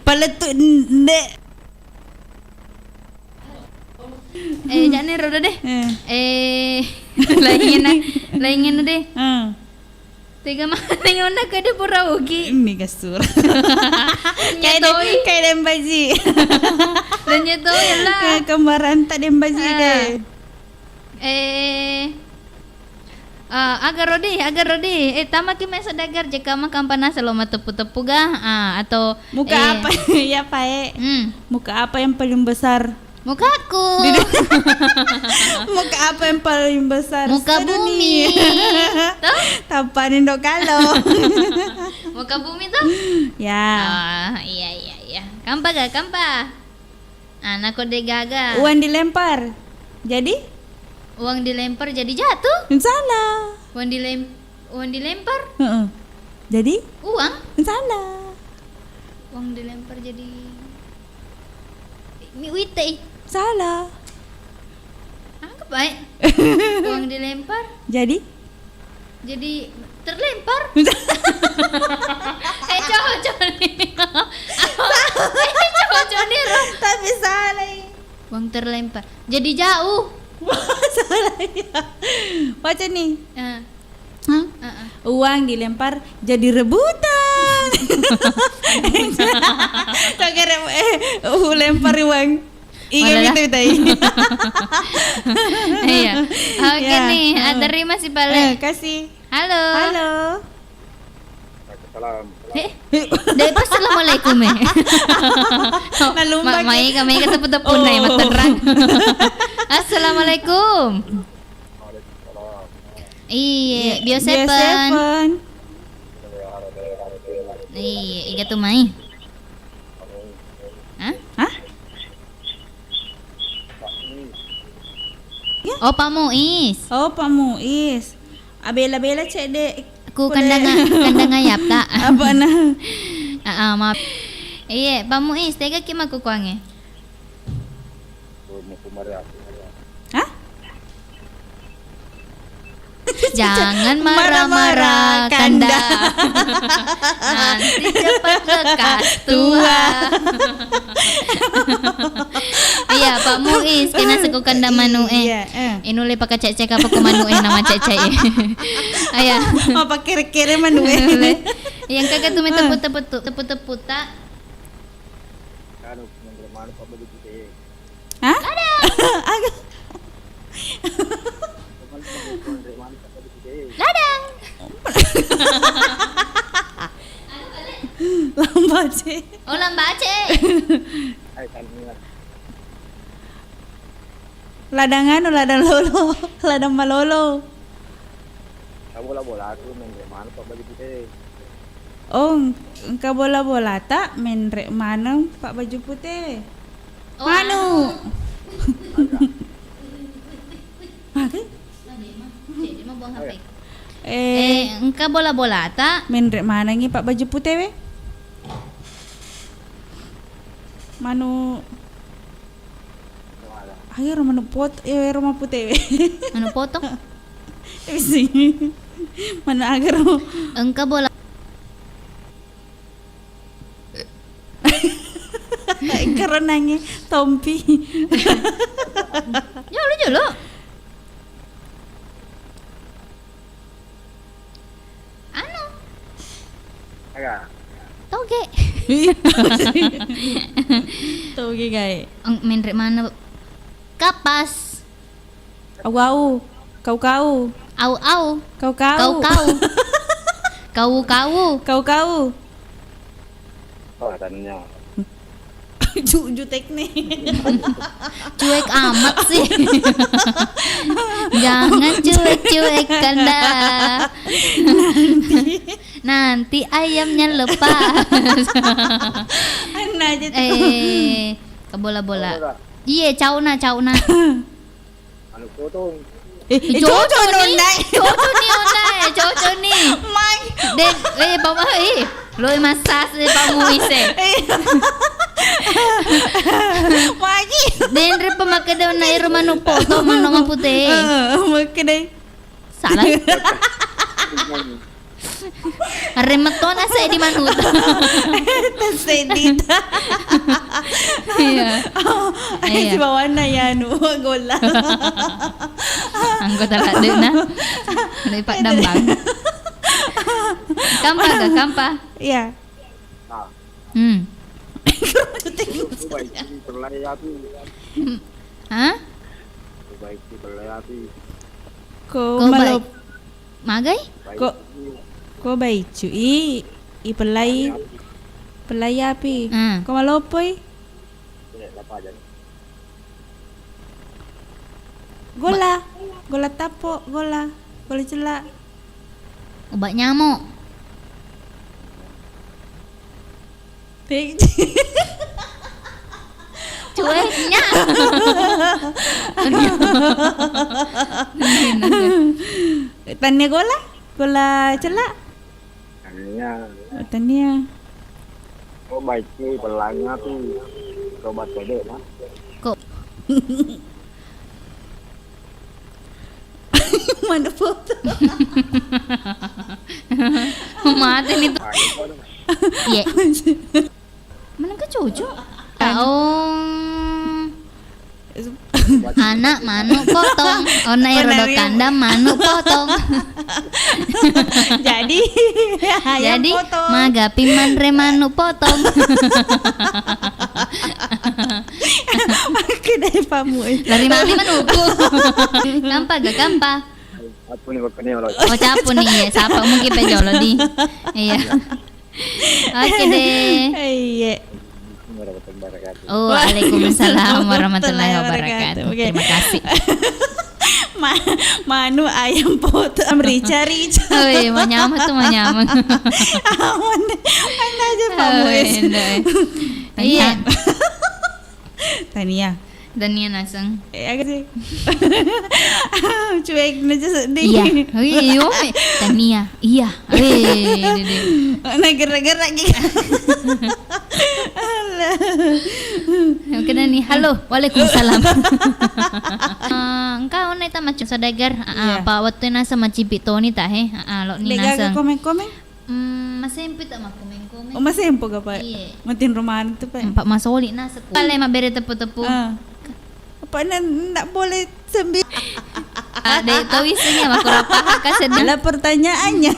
Paletu ndek. Jangan rodo deh. Lagi na deh. Tiga mana yang nak kada pura ugi. Ini kasur. Kayak dembaji. Dan nyetoi lah. Kembaran tak dembaji deh. Agar rodi. Tama ki mesa dagar jika makan panas selama tepu-tepu ga atau muka apa ya Pak? Muka apa yang paling besar? Mukaku. Muka apa yang paling besar? Muka bumi. Tuh? Tapanin dok kalau. Muka bumi tuh? Ya. Iya. Kampa. Anak kode gaga. Uang dilempar. Jadi? Uang dilempar jadi jatuh? Salah. Uang dilempar? Jadi? Uang? Salah. Uang dilempar jadi wite. Salah. Apa baik? Uang dilempar? Jadi terlempar? Cowok nih. Cowok nih. Tapi salah. Uang terlempar. Jadi jauh. Baca nih. Uang dilempar jadi rebutan. Lempar uang. Ingat itu tadi. Iya. Oke nih, terima kasih Pale. Kasih. Halo. Halo. Salam. Dari assalamualaikum Mai kami ketepun na materang. Assalamualaikum. Iya, biosepen. Iya, iga tu Mai. Hah? Oh, Pak Muiz. Oh, Pak Muiz. Abela-bela cek dek. Ku kandang ayap tak? Apa nah? Maaf. Iya, Pak Muiz, tega kima ku kuange. Hah? Jangan marah-marah Kanda. Nanti cepat lekas tua. Iya, Pak Muiz kena seku Kanda manu inule pakai cek apa ku manu nama cek. Ayah. Apa kere-kere manu Yang kagak tuh tepu-tepu tak. Hah? Ladang. Lambace. Oh, lambace. Ladangan o ladang lolo, ladang malolo. Bola-bola tu main mana Pak Baju Putih. Oh, engkau bola-bola tak main rek mana Pak Baju Putih? Oh, Manu. Engkau bola-bola tak main rek mana ngi Pak Baju Putih we? Manu. Ayo rumah rumah putih we. Manu potong. Isi. Mana agar engkau bola. Karena ngi Tompi. Ya lu jolo. Anu. Agak. Toge. Toge guys. Main rek mana? Kapas. Au. Kau. Au. Kau. Kau. Oh, tanya. Juju teknik. Cuek amat sih. Jangan cuek Kanda. Nanti ayamnya lepas. Ana aja tuh. Ke bola-bola. Iya, cauna. Anu potong. Coco nih. Mai. Den, bawa lo masas Pak Muiz. Magi. Den re pemakai daun air manu poto manu putih. Makai deh. Salah. Remeton saya di manut. Tersedit. Iya. Ay si bawana ya anu gola. Anggota lade na. Lepak dambang. Kampa. Iya. Hah? Ko malop. Magai? Ko baik cuy. Pelai api. Ko malopoy. Gola tapo, gola celak. Obat nyamuk. Cueknya. Tanya gola celak. Tanya. Có bài chi và lạnh á tu có bật cái đệ đó. Kok. Mana foto? Mati nih. Iya. Mana ke cucu? Anak manuk potong, onai rodo kandang manuk potong. Jadi Jadi magapi manre manuk potong. Kedai pamu. Lari mati manuku. Kampa gak kampa? Apa nih waktu ini Oh capu nih ya, siapa mungkin pejolo di. Iya. Oke deh. Iya. Oh, waalaikumsalam warahmatullahi wabarakatuh. Terima kasih. Manu ayam potong rica-rica. Oh iya, manyamah tuh manyamah. Aman aja pamu. Iya. Tania. Dania naseng. Agak sih. Cuek aja sedih. Iya. Iya. Tania. Iya. Nah gerak-gerak gitu. Oke Dani. Halo. Waalaikumsalam. Engkau nai tama saudagar. Pak waktu nasa macipit Tony tah he. Lo ni nasa. Komen-komen. Masih empit tak mak komen-komen. Oh masih empuk apa? Iya. Matin rumahan itu pak. Pak masoli nasa. Kale ma bere tepu-tepu. Apa nak boleh sembil? Ada itu isinya mak kurapa kasih. Ada pertanyaannya.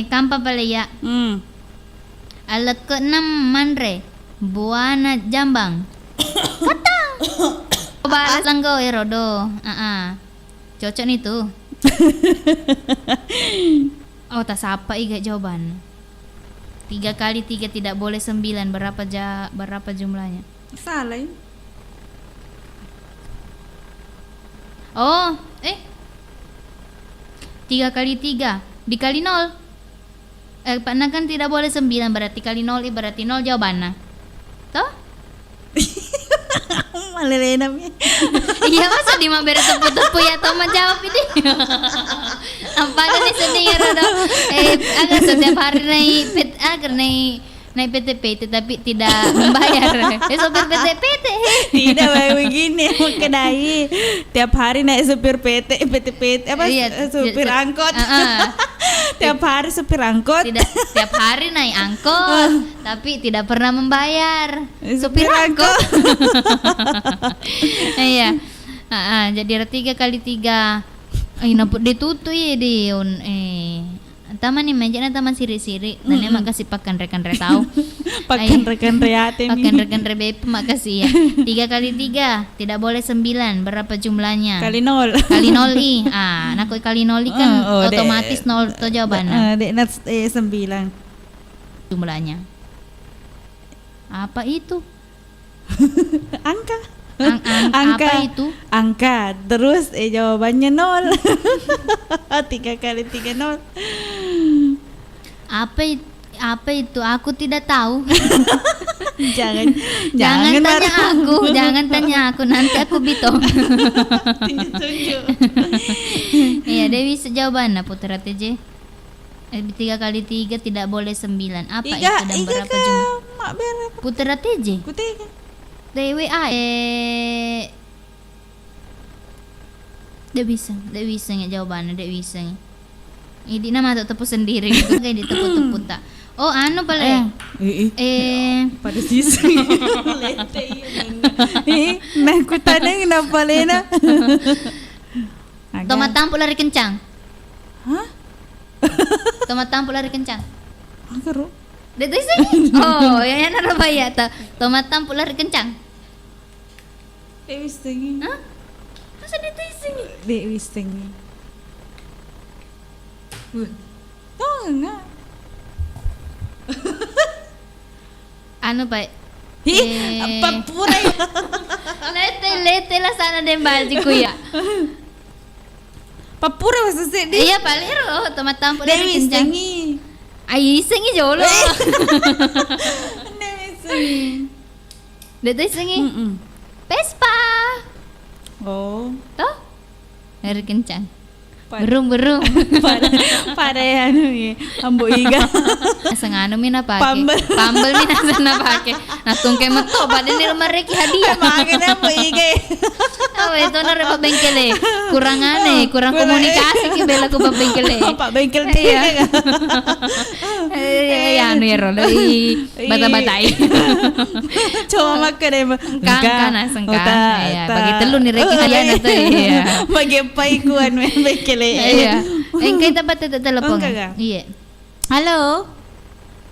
Kampa pale ya. Alat ke-6 manre. Buana Jambang. Kata. Balas langgo rodo. Cocok nih tuh. Oh tak sapa iga jawaban. 3 kali 3 tidak boleh 9. Berapa jumlahnya? Salah. Oh, 3 kali 3 dikali 0. Pak kan tidak boleh 9, berarti kali 0 berarti 0 jawabannya. Toh? Malelena. Iya masa di mah bere tepu-tepu ya toh menjawab ini. Apa nih sedih ya Rodo? Agak setiap hari naik PT-PT tapi tidak membayar. Sopir PT-PT. Tidak begini kedai. Tiap hari naik supir PT apa? Supir angkot. Tiap hari supir angkot. Tidak, tiap hari naik angkot tapi tidak pernah membayar. Supir angkot. Iya. Jadi 3 kali 3. Naput ditutu ya di taman nih majana taman siri-siri dan emak kasih pakan rekan tahu. Pakan rekan reate. Pakan rekan BP makasih ya. 3 kali 3 tidak boleh 9. Berapa jumlahnya? Kali 0. Kali 0 i. Nak kali 0 i kan otomatis 0 to jawabannya. Dek nat 9. Jumlahnya. Apa itu? Angka. Apa itu? Angka. Terus jawabannya 0. 3 kali 3 0. Apa itu? Aku tidak tahu. Jangan tanya aku, nanti aku bitong. Tunjuk. Iya, Dewi jawabannya Putra TJ. 3 kali 3 tidak boleh 9. Apa itu dan berapa jumlah? Putra TJ. Dewi Dia bisa nggak jawabannya, dia bisa. Ini nama tepu sendiri gitu kayak ditepuk-tepuk tak. Oh anu pale. Pada sisi. Nah ku tanya kenapa Lena? Tomat tampuk lari kencang. Hah? Tomat tampuk lari kencang. Angkaro. Dek sini. Oh, yang ada bahaya ta. Tomat tampuk lari kencang. Dek wis tengi. Hah? Masa dek sini? Dek wis tengi. Oh enggak. Anu pak. Apa pura? Lete lah sana dembaljiku ya. Papura maksudnya dia. Iya palero tomat tampuk lari kencang. Sengi. Ai sengi jolo. Dek sengi. Vespa. Oh. Toh? Lari kencang. Berung. pada anu ye ambo iga Senganu mina pake. Pambel mina sana pake. Nah tungke meto pada ni rumah reki hadiah. makanya ambo iga. Oh itu nare pak bengkele. Kurang aneh, kurang komunikasi ki bela ku pak bengkele. Pak bengkel dia. Ya anu ya rolo bata-batai. Coba makan deh. Kan sengkan. Ya bagi telu ni reki hadiah na tu ya. Bagi pai kuan bengkel. Iya. Engkau tempat telepon. Iya. Halo.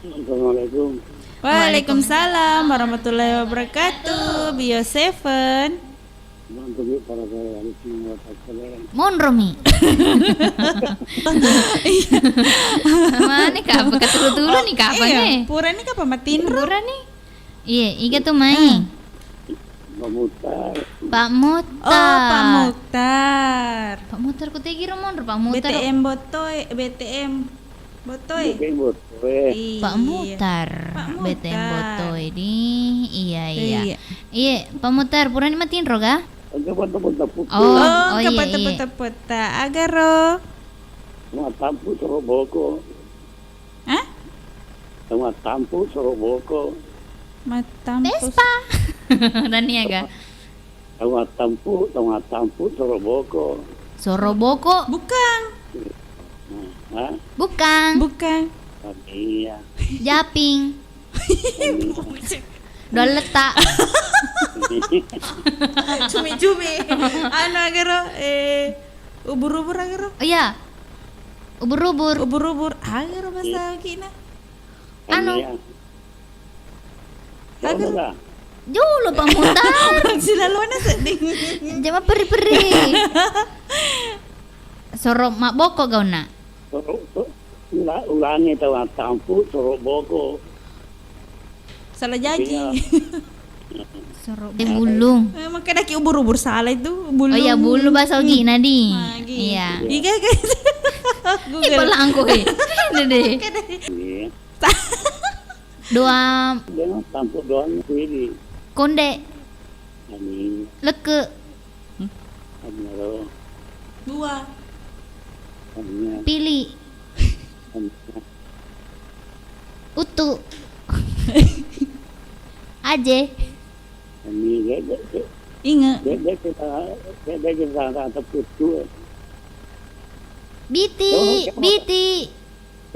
Assalamualaikum. Waalaikumsalam warahmatullahi wabarakatuh. Bio 7. Mon Romi. Mana kah? Ketulu-tulu nih kapan nih? Pura nih kapan matiin? Pura nih. Iya, iga tuh main. Pak Mutar. Oh, Pak Mutar. Pak Mutar ku tegi romon Pak Mutar. BTM Botoy. Pak Mutar. BTM Botoy di. Iya. Iya, Pak Mutar, pura ni matiin roga? Oh, kapan teput-teput agaro. Tampu Soroboko. Hah? Tampu Soroboko. Vespa. Dan ni aga. Tampu Soroboko. Soroboko? Bukan. Bukan. Iya. Japing. Dol letak. Cumi-cumi. Anu agaro ubur-ubur agaro. Oh iya. Ubur-ubur. Agaro bahasa kina. Anu. Agaro. Jolo Pak Mutar. Selalu ana sedih. Jama peri-peri. Soro mak boko gauna. Ulangi tahu Tampu Soroboko. Salah jadi. Soro bulung. Makanya ki ubur-ubur salah itu bulung. Oh iya bulu bahasa gina di. Iya. Iga. Google angko he. Dede. Dua. Tampu doang kuili. Konde. Amin. Leke. Amiro. Dua. Amin. Pilih. Utu. Aje. Ingat. Biti.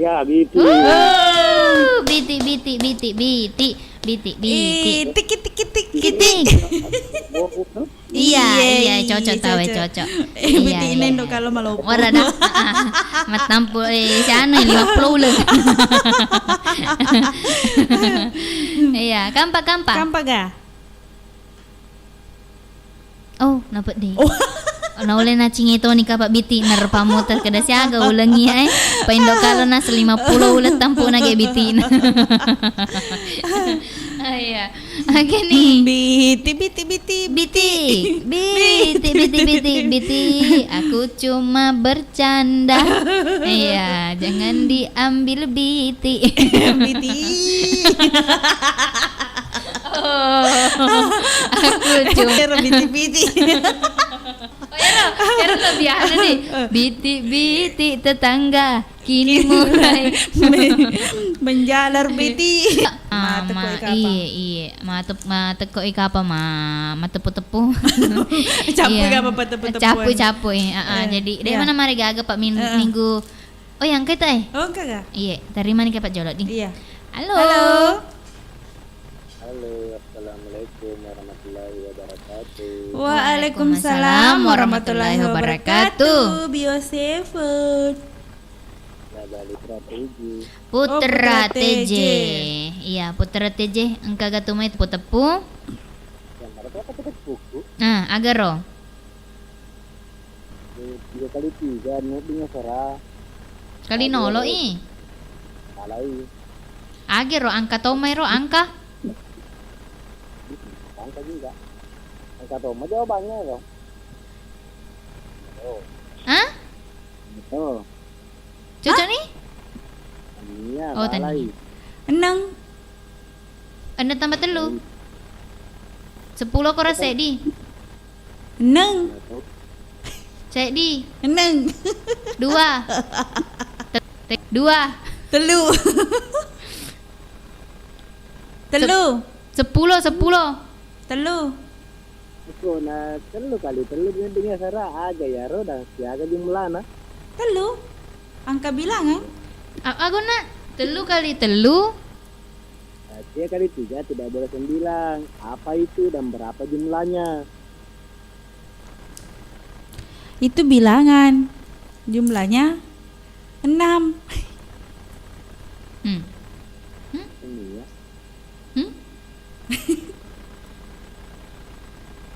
Ya, Biti. Biti. Tik. Iya, cocok tahu cocok. Biti ini ndo kalau malu. Ora dah. Matampu sana 50 lah. Iya, kampak. Kampak ga? Oh, dapat deh. Na ule na cingito ni kapak biti na pamutar kada siaga ulangi ay. Paindo kalau na 50 ulat tampo na ge biti na. Iya. Agini. Biti. Aku cuma bercanda. Iya, jangan diambil biti. Biti. Oh, aku cuma biti. Oh ya lebih ada nih. Biti tetangga kini mulai menjalar biti. Iya. Teko ika apa tepu. Capu. Jadi dari mana mari gaga Pak minggu. Oh yang kita Oh kagak. Iya, dari mana Pak Jolot nih? Iya. Halo, Assalamualaikum warahmatullahi wabarakatuh. Waalaikumsalam warahmatullahi wabarakatuh. Bio 7. Putra TJ. Iya, Putra TJ. Engkau gatumai tepu. Nah, agaro. 3 kali 3 nyobinya sora. Kali nolo Kalai. Agaro angka tomai ro angka. Angka juga. Angka tomai jawabannya dong. Hah? Betul. Cocok nih? Iya, oh, tadi. 6. Anda tambah telu. 10 kau rasa di. 6. Cek di. Eneng. 2. 2. Telu. Telu. 10. Telu. Aku na telu kali telu dengan Sarah aga ya roda siaga jumlahna. Telu. Angka bilangan. Aku nak 3 kali 3. Dia kali 3 tidak boleh 9. Apa itu dan berapa jumlahnya? Itu bilangan. Jumlahnya 6. Ini ya.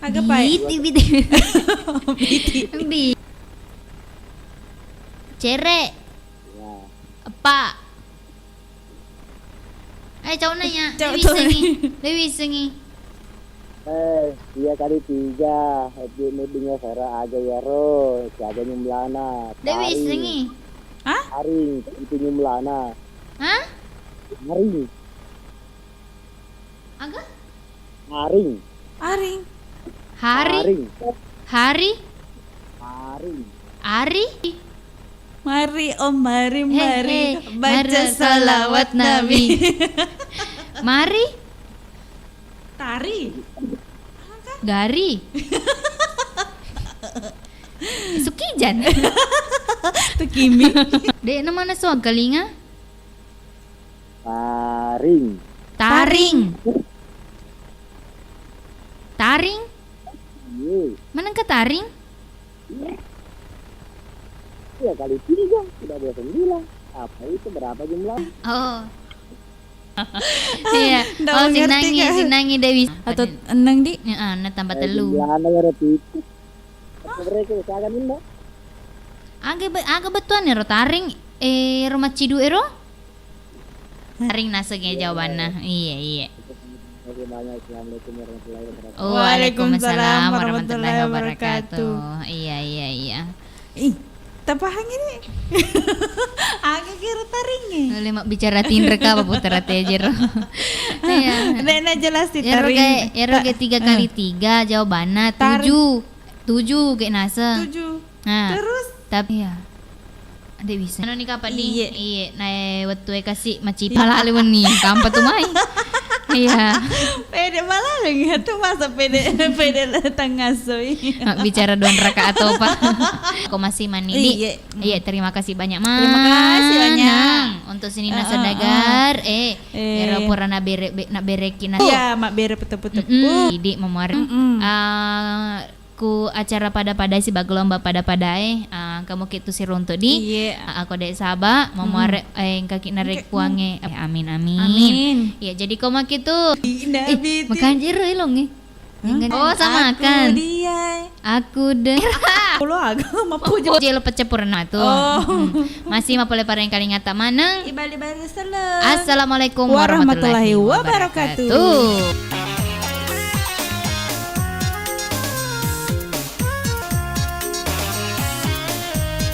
Agak baik. Biti. Cerek. Ya. Apa? Cau nanya. Dewi sengi. Dia kali 3. Dengan Sarah aga ya ro siaga jumlahna. Dewi sengi. Hah? Haring itu jumlahna. Hah? Haring. Aga? Haring. Aring. Hari. Haring. Ari. Mari mari Hey, baca salawat Nabi. Mari. Tari. Gari. Sukijan. Tuh Kimi. Dek nama mana soal kalinga? Haring. Taring. Taring? Ye. Mana ke taring? Ya kali 3 tidak boleh 9. Apa itu berapa jumlah? Oh. Iya. Oh, sinangi Dewi. Atau eneng di? Heeh, na tambah telu. Jumlahna ya repiti. Mereka usahakan indah. Aga betuan ero taring rumah cidu ero? Taring nasegnya jawabannya. Iya. Waalaikumsalam warahmatullahi wabarakatuh. Iya. Ih, tapahang ini. Agak kira taringnya. Oleh mak bicara tinreka apa putra tejer. Iya. Nek jelas di taring. Ero ke 3 kali 3 jawabannya 7. 7 kayak nasa. 7. Nah, terus tapi ya ada bisa. Ano ni kapan ni? Iya. Na waktu kasih maci pala alun ni. Kampa tu mai. Iya. Pede malah lagi itu masa pede tengah soy. Bicara doan raka atau apa? Kau masih mani. Iya, terima kasih banyak mas. Terima kasih banyak untuk sini nasa dagar. Era pura na berekin. Iya, mak bere petepu-tepu. Idi memuar. Ku acara pada si bagolomba pada kamu kitu si runtu di aku dek sabak memuar kaki narik puange amin ya jadi kau mak itu makan jero ilong oh sama kan aku deh lo agak mapu jelo pecepurna tuh masih mapole pareng kali ngata mana ibali assalamualaikum warahmatullahi wabarakatuh.